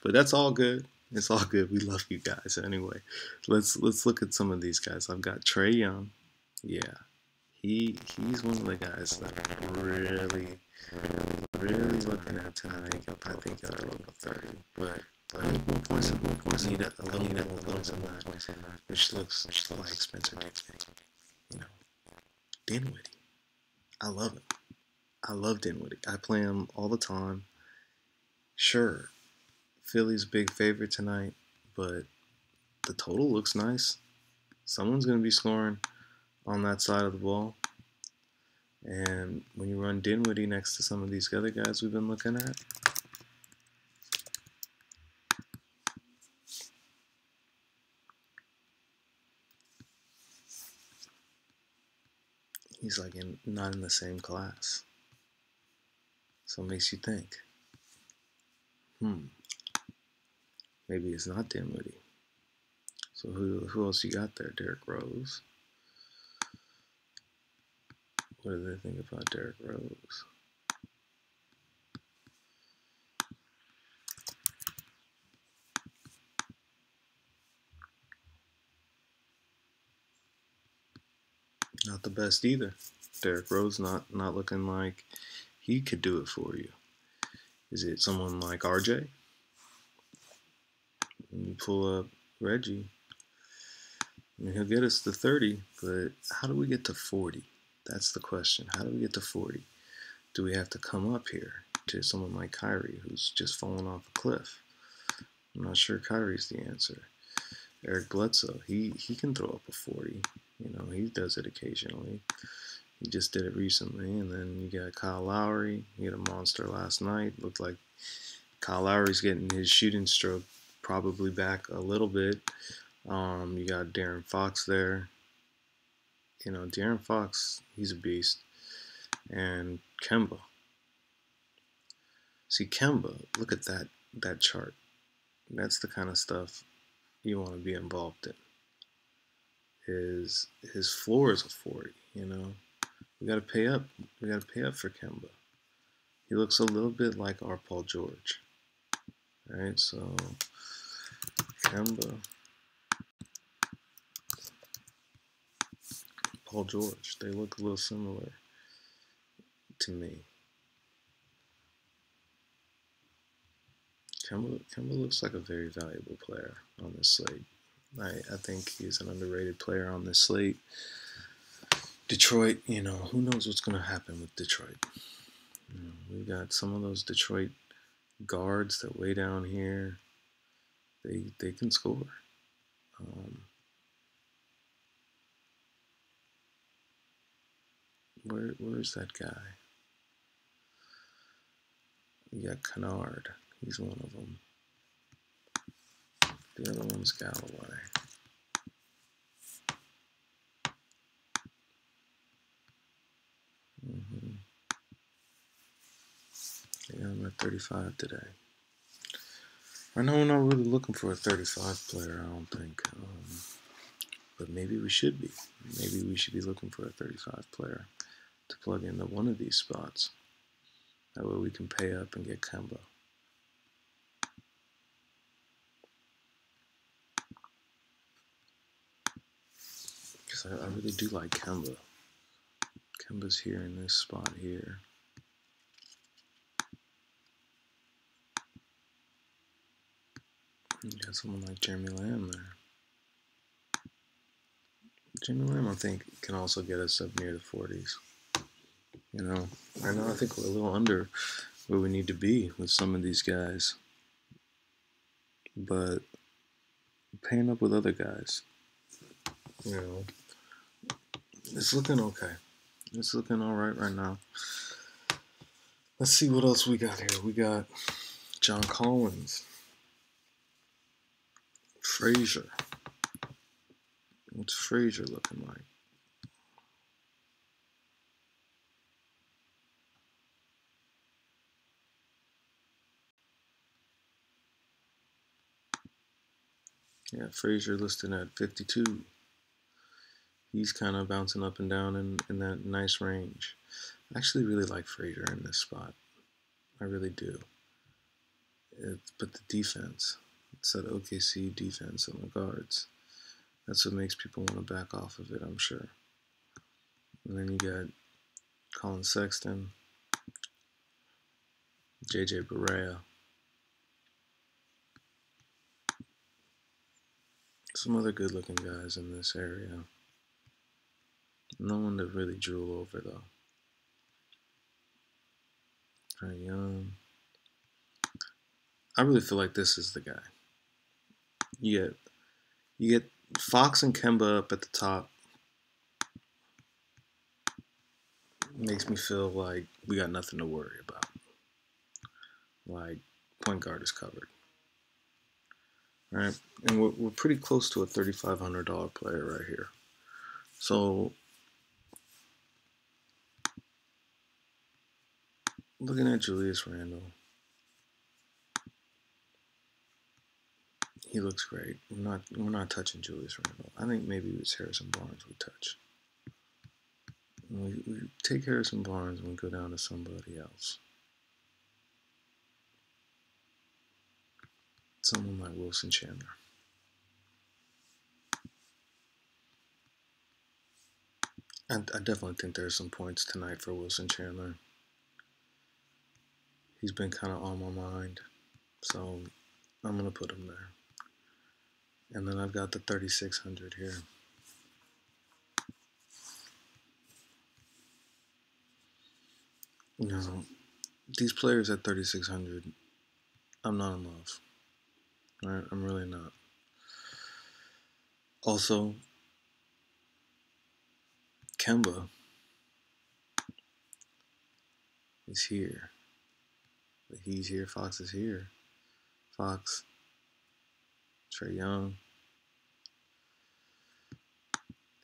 But that's all good. It's all good. We love you guys. Anyway, let's look at some of these guys. I've got Trae Young. Yeah, he's one of the guys that I'm really looking at tonight. I think I'll throw up 30, but I need more points. I need a little bit more points on that, which looks like Spencer Dinwiddie. Dinwiddie. I love him. I love Dinwiddie. I play him all the time. Sure, Philly's big favorite tonight, but the total looks nice. Someone's going to be scoring on that side of the ball. And when you run Dinwiddie next to some of these other guys we've been looking at, he's like not in the same class. So it makes you think, maybe it's not Dinwiddie. So who else you got there? Derrick Rose. What do they think about Derrick Rose? Not the best either. Derrick Rose not looking like he could do it for you. Is it someone like RJ? When you pull up Reggie, I mean, he'll get us to 30, but how do we get to 40? That's the question. How do we get to 40? Do we have to come up here to someone like Kyrie, who's just fallen off a cliff? I'm not sure Kyrie's the answer. Eric Bledsoe, he can throw up a 40. He does it occasionally. He just did it recently. And then you got Kyle Lowry. He had a monster last night. Looked like Kyle Lowry's getting his shooting stroke probably back a little bit. You got De'Aaron Fox there. De'Aaron Fox, he's a beast. And Kemba. See, Kemba, look at that chart. That's the kind of stuff you want to be involved in. His floor is a 40, We gotta pay up. We gotta pay up for Kemba. He looks a little bit like our Paul George. Right, so Kemba, Paul George, they look a little similar to me. Kemba looks like a very valuable player on this slate. I think he's an underrated player on this slate. Detroit, who knows what's going to happen with Detroit. We've got some of those Detroit guards that way down here. They can score. Where's that guy? You got Kennard. He's one of them. The other one's Galloway. Yeah, I'm at 35 today. I know we're not really looking for a 35 player, I don't think. But maybe we should be. Maybe we should be looking for a 35 player to plug into one of these spots. That way we can pay up and get Kemba. Because I really do like Kemba. Kemba's here in this spot here. You got someone like Jeremy Lamb there. Jeremy Lamb, I think, can also get us up near the 40s. Right now I think we're a little under where we need to be with some of these guys. but paying up with other guys, it's looking okay. It's looking all right now. Let's see what else we got here. We got John Collins, Frazier. What's Frazier looking like? Yeah, Frazier listed at 52. He's kind of bouncing up and down in that nice range. I actually really like Frazier in this spot. I really do. But the defense, it's that OKC defense on the guards. That's what makes people want to back off of it, I'm sure. And then you got Colin Sexton, JJ Barea, some other good-looking guys in this area. No one to really drool over, though. Trae Young. I really feel like this is the guy. You get Fox and Kemba up at the top. Makes me feel like we got nothing to worry about. Like, point guard is covered. All right? And we're pretty close to a $3,500 player right here. So, looking at Julius Randle, he looks great. We're not touching Julius Randle. I think maybe it's Harrison Barnes we touch. We take Harrison Barnes and we go down to somebody else. Someone like Wilson Chandler. I definitely think there's some points tonight for Wilson Chandler. He's been kind of on my mind, so I'm going to put him there. And then I've got the 3,600 here. These players at 3,600, I'm not in love. Right? I'm really not. Also, Kemba is here. He's here. Fox is here. Fox, Trae Young.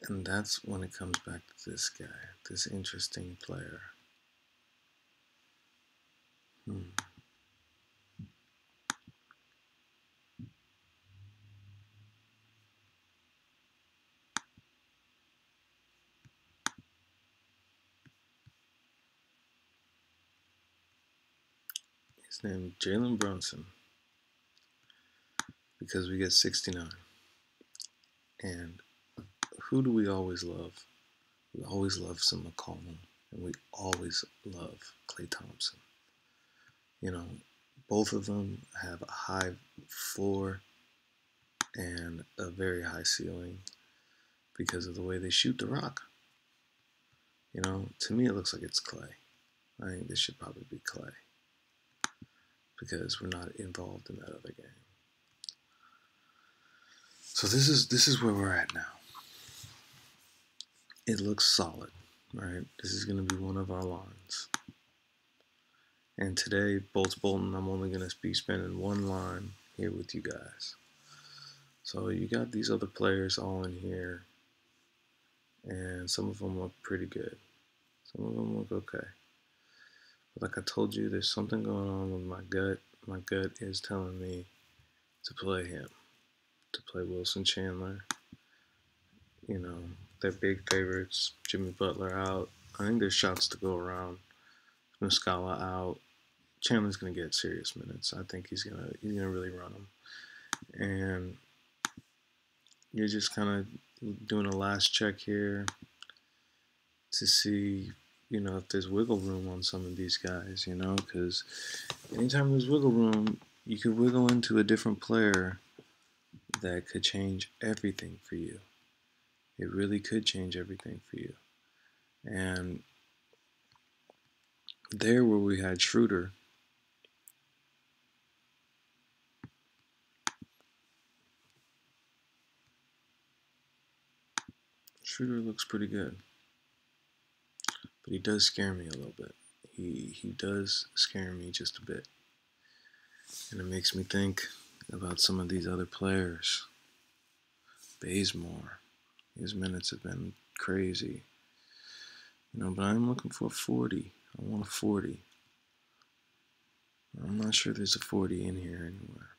And that's when it comes back to this guy, this interesting player. His name is Jalen Brunson, because we get 69. And who do we always love? We always love some McCollum, and we always love Klay Thompson. Both of them have a high floor and a very high ceiling because of the way they shoot the rock. To me it looks like it's Klay. I think this should probably be Klay because we're not involved in that other game. So this is where we're at now. It looks solid, right? This is going to be one of our lines. And today, Bolts Bolton, I'm only going to be spending one line here with you guys. So you got these other players all in here, and some of them look pretty good. Some of them look okay. But like I told you, there's something going on with my gut. My gut is telling me to play him, to play Wilson Chandler. They're big favorites. Jimmy Butler out. I think there's shots to go around. Muscala out. Chandler's gonna get serious minutes. I think he's gonna really run them. And you're just kind of doing a last check here to see, if there's wiggle room on some of these guys. Because anytime there's wiggle room, you could wiggle into a different player that could change everything for you. It really could change everything for you. And there where we had Schroeder, Schroeder looks pretty good, but he does scare me a little bit. He does scare me just a bit, and it makes me think about some of these other players. Bazemore, his minutes have been crazy, but I'm looking for a 40. I want a 40. I'm not sure there's a 40 in here anywhere.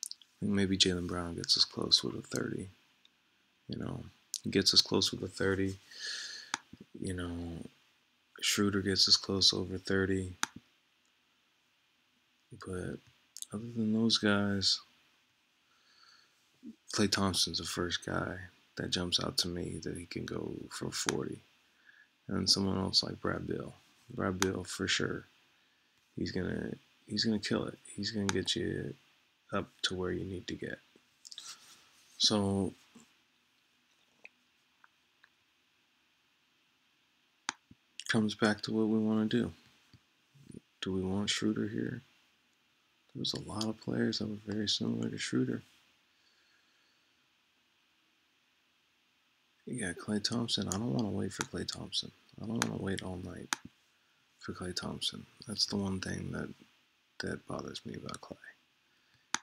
I think maybe Jaylen Brown gets us close with a 30. He gets us close with a 30. Schroeder gets us close over 30. But other than those guys, Klay Thompson's the first guy that jumps out to me that he can go for 40. And then someone else like Brad Beal. Brad Beal for sure. He's gonna kill it. He's gonna get you up to where you need to get. So comes back to what we want to do. Do we want Schroeder here? There's a lot of players that were very similar to Schroeder. You got Klay Thompson. I don't want to wait for Klay Thompson. I don't want to wait all night for Klay Thompson. That's the one thing that bothers me about Klay.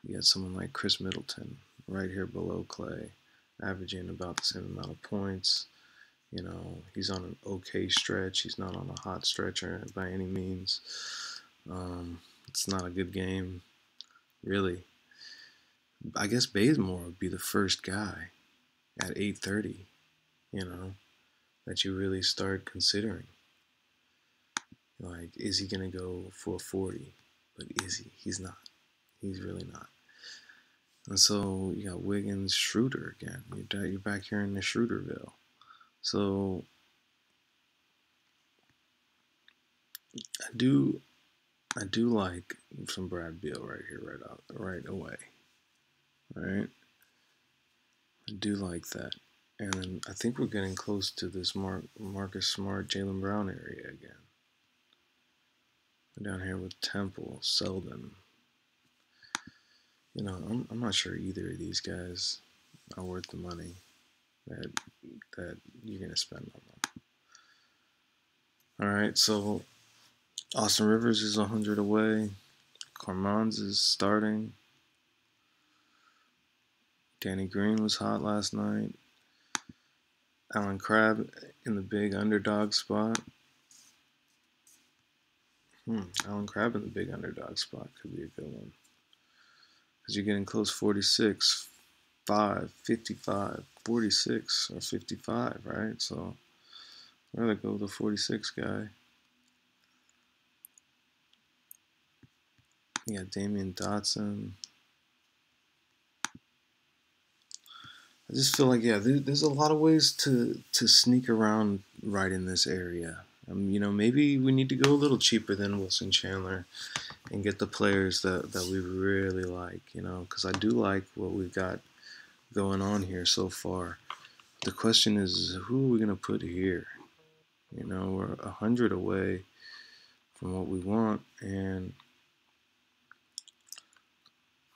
You got someone like Chris Middleton right here below Klay, averaging about the same amount of points. He's on an okay stretch. He's not on a hot stretch by any means. It's not a good game, really. I guess Bazemore would be the first guy at 8:30, that you really start considering. Like, is he going to go for a 40? But is he? He's not. He's really not. And so you got Wiggins, Schroeder again. You're back here in the Schroederville. So I do like some Brad Beal right here, right away. All right. I do like that. And then I think we're getting close to this Marcus Smart, Jaylen Brown area again. We're down here with Temple, Selden. I'm not sure either of these guys are worth the money that you're going to spend on them. All right, so Austin Rivers is 100 away. Carmans is starting. Danny Green was hot last night. Allen Crabbe in the big underdog spot. Allen Crabbe in the big underdog spot could be a good one. Because you're getting close 46, 5, 55, 46, or 55, right? So I'd rather go with the 46 guy. You got Damian Dotson. I just feel like, there's a lot of ways to sneak around right in this area. Maybe we need to go a little cheaper than Wilson Chandler and get the players that we really like, because I do like what we've got going on here so far. The question is, who are we going to put here? We're 100 away from what we want, and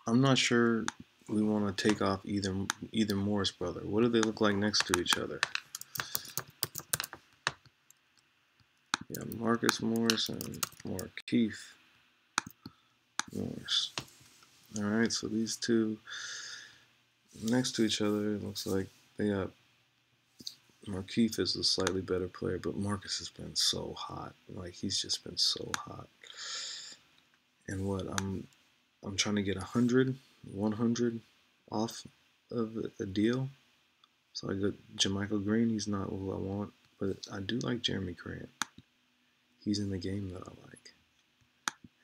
I'm not sure we want to take off either Morris brother. What do they look like next to each other? Yeah, Marcus Morris and Markieff Morris. All right, so these two next to each other, it looks like they got Markieff is a slightly better player, but Marcus has been so hot. Like, he's just been so hot. And what I'm trying to get 100 off of a deal. So I got Jermichael Green. He's not who I want, but I do like Jeremy Grant. He's in the game that I like.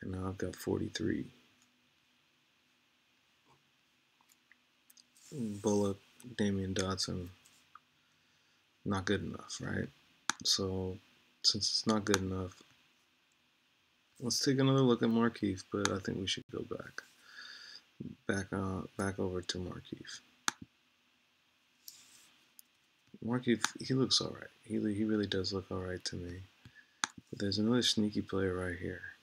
And now I've got 43. Bullock, Damian Dotson, not good enough, right? So since it's not good enough, let's take another look at Markieff, but I think we should go back over to Markieff. Markieff, he looks all right. He really does look all right to me. But there's another sneaky player right here.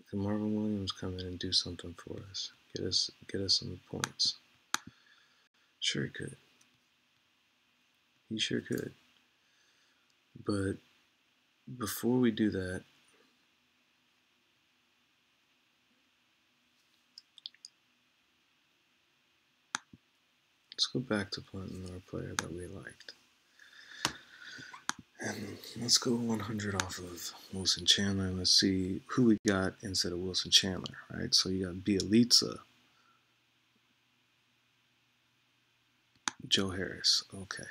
Can Marvin Williams come in and do something for us? Get us some points. Sure he could. He sure could. But before we do that, let's go back to planting our player that we liked. And let's go 100 off of Wilson Chandler and let's see who we got instead of Wilson Chandler, right? So you got Bielitsa, Joe Harris. Okay,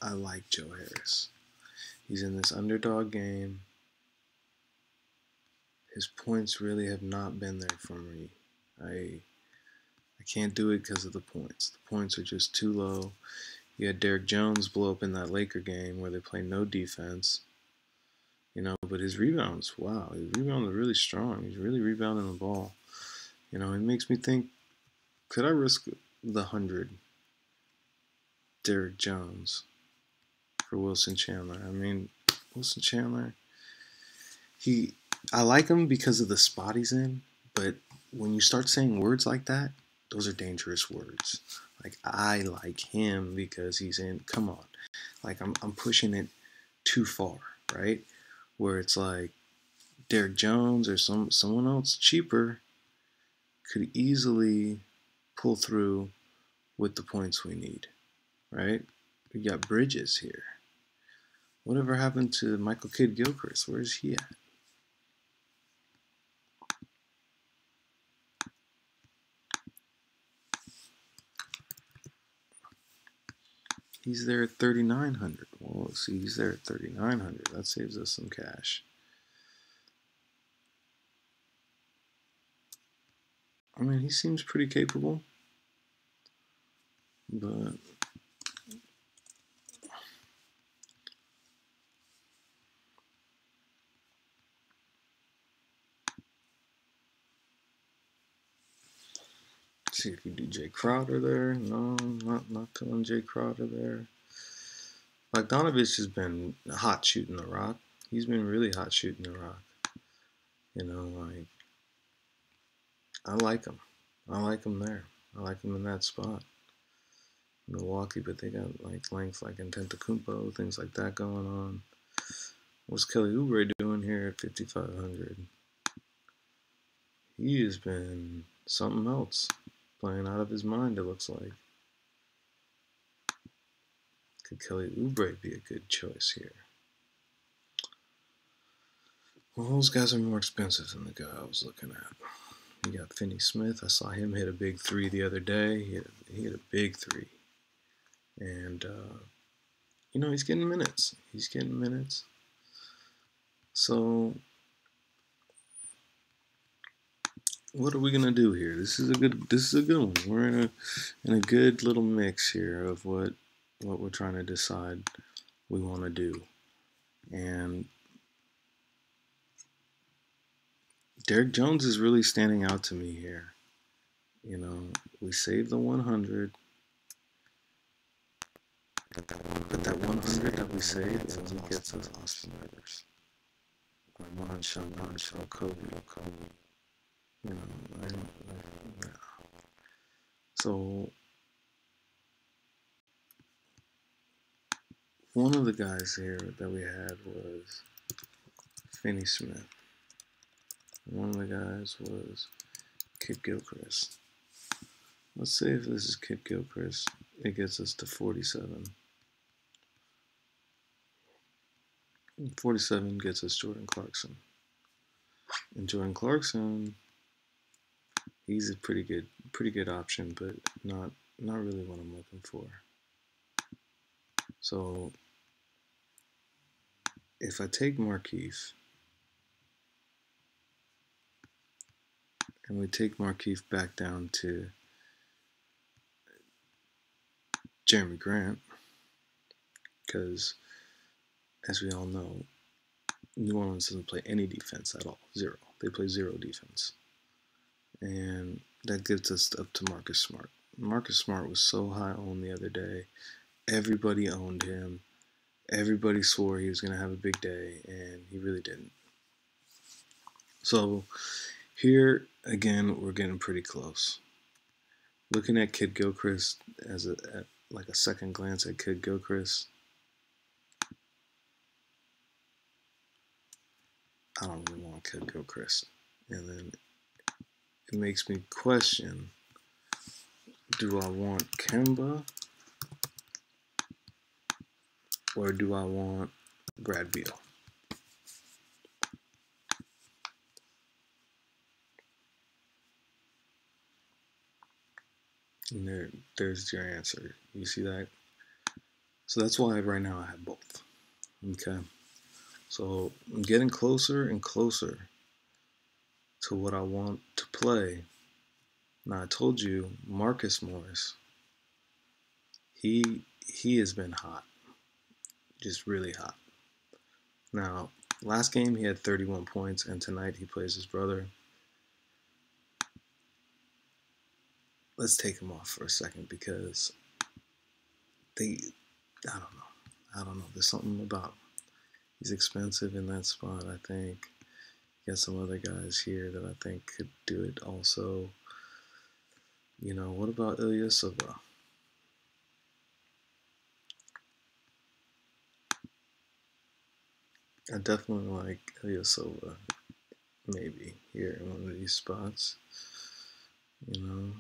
I like Joe Harris. He's in this underdog game. His points really have not been there for me. I can't do it because of the points. The points are just too low. You had Derek Jones blow up in that Laker game where they play no defense. You know, but his rebounds, wow, his rebounds are really strong. He's really rebounding the ball. You know, it makes me think, could I risk the 100 Derek Jones for Wilson Chandler? I mean, Wilson Chandler, I like him because of the spot he's in, but when you start saying words like that, those are dangerous words. Like, I like him because he's in, come on. Like, I'm pushing it too far, right? Where it's like Derek Jones or someone else cheaper could easily pull through with the points we need, right? We got Bridges here. Whatever happened to Michael Kidd-Gilchrist? Where is he at? He's there at 3,900. Well, let's see, he's there at 3,900. That saves us some cash. I mean, he seems pretty capable, but let's see if we do Jay Crowder there. No, not pulling Jay Crowder there. Bogdanovich has been hot shooting the rock. He's been really hot shooting the rock. You know, like, I like him. I like him there. I like him in that spot. Milwaukee, but they got like length like Antetokounmpo, things like that going on. What's Kelly Oubre doing here at 5,500? He has been something else, playing out of his mind, it looks like. Could Kelly Oubre be a good choice here? Well, those guys are more expensive than the guy I was looking at. You got Finney Smith. I saw him hit a big three the other day. He hit a big three. And, you know, he's getting minutes. He's getting minutes. So, what are we gonna do here? This is a good one. We're in a good little mix here of what we're trying to decide we want to do. And Derek Jones is really standing out to me here. You know, we saved the 100, but that 100 that we saved only gets us Austin Rivers. Or non-show Kobe. You know, yeah. So one of the guys here that we had was Finney Smith. One of the guys was Kidd-Gilchrist. Let's say if this is Kidd-Gilchrist, it gets us to 47. 47 gets us Jordan Clarkson. And Jordan Clarkson, he's a pretty good option, but not really what I'm looking for. So if I take Markieff and we take Markieff back down to Jeremy Grant, because as we all know, New Orleans doesn't play any defense at all. Zero. They play zero defense. And that gets us up to Marcus Smart. Marcus Smart was so high owned the other day. Everybody owned him. Everybody swore he was going to have a big day, and he really didn't. So here, again, we're getting pretty close. Looking at Kidd-Gilchrist like a second glance at Kid Gilchrist. I don't really want Kid Gilchrist. And then it makes me question, do I want Kemba or do I want Brad Beal? And there's your answer. You see that? So that's why right now I have both. Okay. So I'm getting closer and closer to what I want to play. Now I told you Marcus Morris, he has been hot. Just really hot. Now, last game he had 31 points, and tonight he plays his brother. Let's take him off for a second because I don't know. There's something about him. He's expensive in that spot, I think. You got some other guys here that I think could do it also. You know, what about Ilyasova? I definitely like Ilyasova, maybe, here in one of these spots. You know,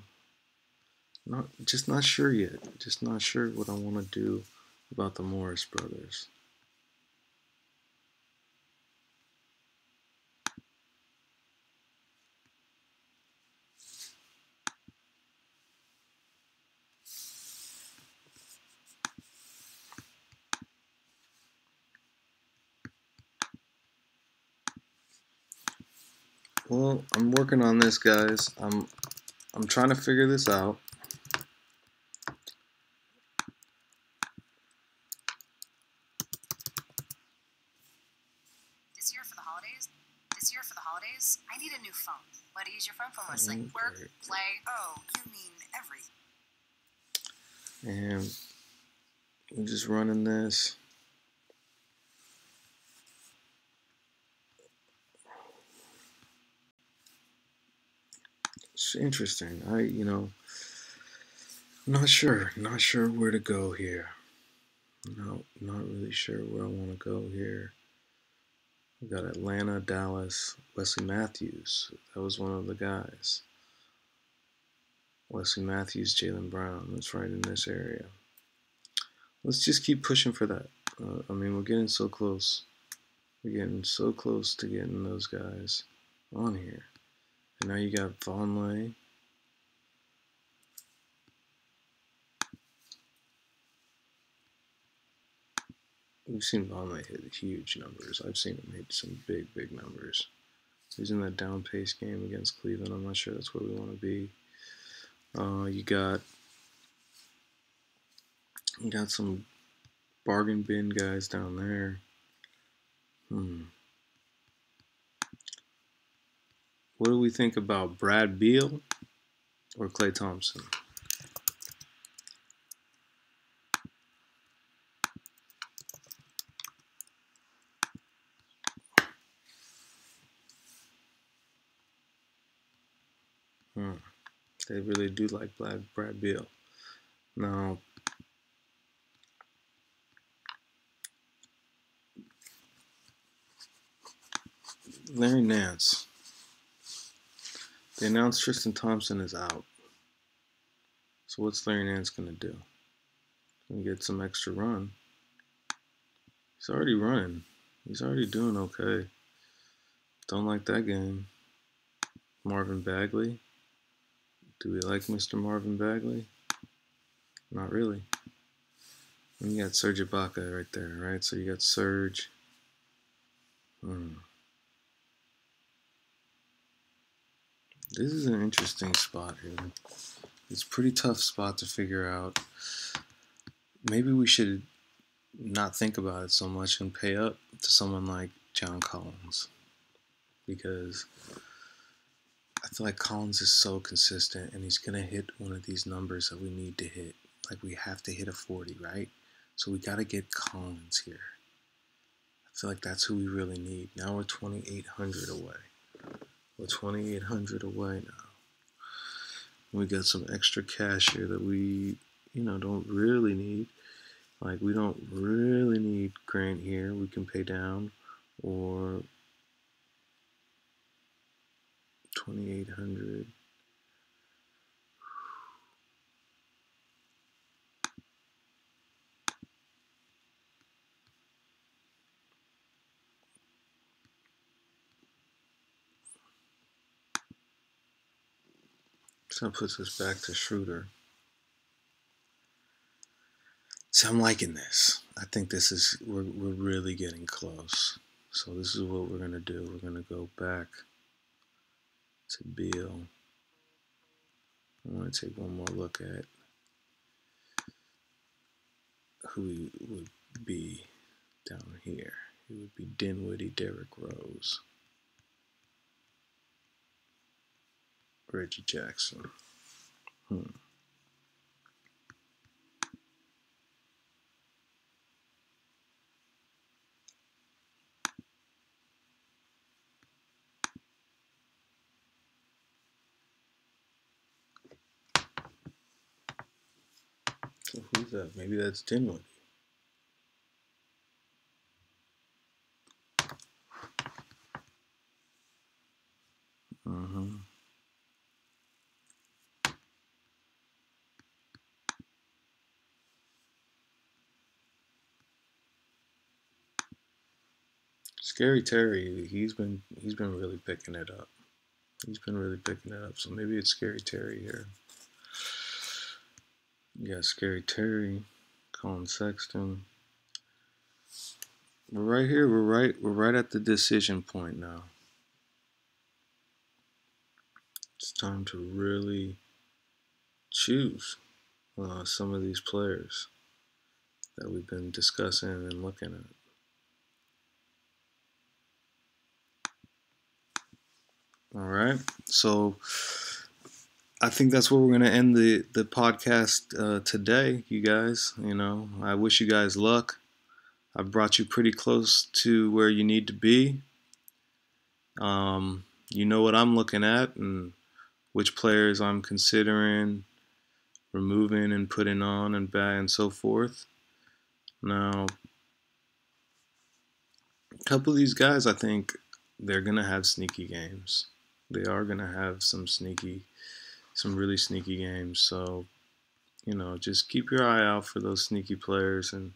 not sure yet. Just not sure what I want to do about the Morris brothers. Well, I'm working on this, guys. I'm trying to figure this out. This year for the holidays, I need a new phone. What do you use your phone for mostly? Okay. Work, play. Oh, you mean everything. And I'm just running this. It's interesting. I'm not sure where to go here. No, not really sure where I want to go here. We got Atlanta, Dallas, Wesley Matthews. That was one of the guys. Wesley Matthews, Jaylen Brown. That's right in this area. Let's just keep pushing for that. We're getting so close. We're getting so close to getting those guys on here. And now you got Vonleh. We've seen Vonleh hit huge numbers. I've seen him hit some big, big numbers. He's in that down pace game against Cleveland. I'm not sure that's where we want to be. You got some bargain bin guys down there. What do we think about Brad Beal or Klay Thompson? They really do like Brad Beal. Now, Larry Nance. They announced Tristan Thompson is out. So what's Larry Nance going to do? Going to get some extra run. He's already running. He's already doing okay. Don't like that game. Marvin Bagley. Do we like Mr. Marvin Bagley? Not really. And you got Serge Ibaka right there, right? So you got Serge. This is an interesting spot here. It's a pretty tough spot to figure out. Maybe we should not think about it so much and pay up to someone like John Collins, because I feel like Collins is so consistent and he's going to hit one of these numbers that we need to hit. Like, we have to hit a 40, right? So we got to get Collins here. I feel like that's who we really need. Now we're 2,800 away. We're 2,800 away now. We got some extra cash here that we, don't really need. Like, we don't really need Grant here. We can pay down, or 2,800. So that puts us back to Schroeder. So I'm liking this. I think we're really getting close. So this is what we're gonna do. We're gonna go back to Beal. I want to take one more look at who he would be down here. He would be Dinwiddie, Derrick Rose, Reggie Jackson. So who's that? Maybe that's Dinwiddie. Scary Terry, he's been really picking it up. He's been really picking it up. So maybe it's Scary Terry here. Yeah, Scary Terry, Colin Sexton. We're right here. We're right at the decision point now. It's time to really choose some of these players that we've been discussing and looking at. All right, so I think that's where we're going to end the podcast today, you guys. I wish you guys luck. I brought you pretty close to where you need to be. You know what I'm looking at and which players I'm considering removing and putting on and back and so forth. Now, a couple of these guys, I think they're going to have sneaky games. They are going to have some really sneaky games. So, just keep your eye out for those sneaky players and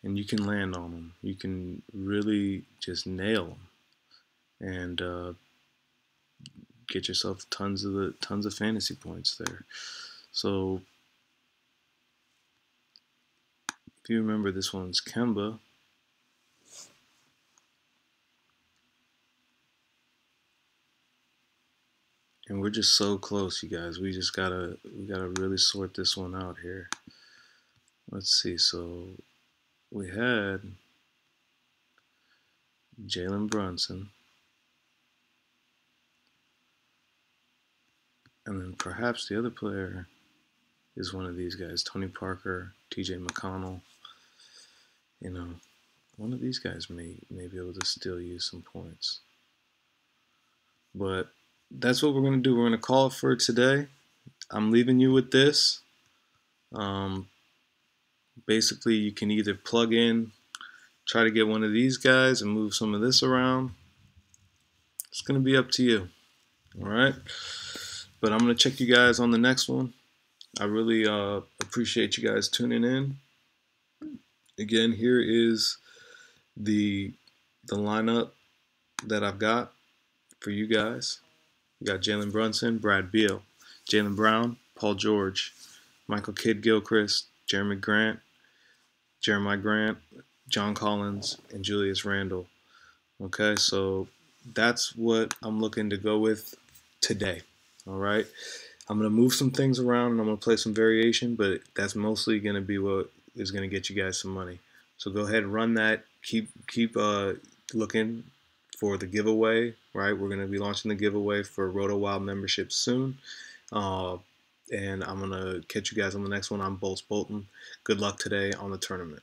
you can land on them. You can really just nail them and get yourself tons of fantasy points there. So, if you remember, this one's Kemba. And we're just so close, you guys. We gotta really sort this one out here. Let's see. So we had Jalen Brunson, and then perhaps the other player is one of these guys: Tony Parker, T.J. McConnell. One of these guys may be able to steal you some points. But that's what we're going to do. We're going to call it for today. I'm leaving you with this. Basically, you can either plug in, try to get one of these guys and move some of this around. It's going to be up to you. All right? But I'm going to check you guys on the next one. I really appreciate you guys tuning in. Again, here is the lineup that I've got for you guys. We got Jalen Brunson, Brad Beal, Jaylen Brown, Paul George, Michael Kidd-Gilchrist, Jeremiah Grant, John Collins, and Julius Randle. Okay, so that's what I'm looking to go with today. All right, I'm going to move some things around and I'm going to play some variation, but that's mostly going to be what is going to get you guys some money. So go ahead and run that. Keep looking for the giveaway, right? We're going to be launching the giveaway for RotoWild membership soon. And I'm going to catch you guys on the next one. I'm Bolts Bolton. Good luck today on the tournament.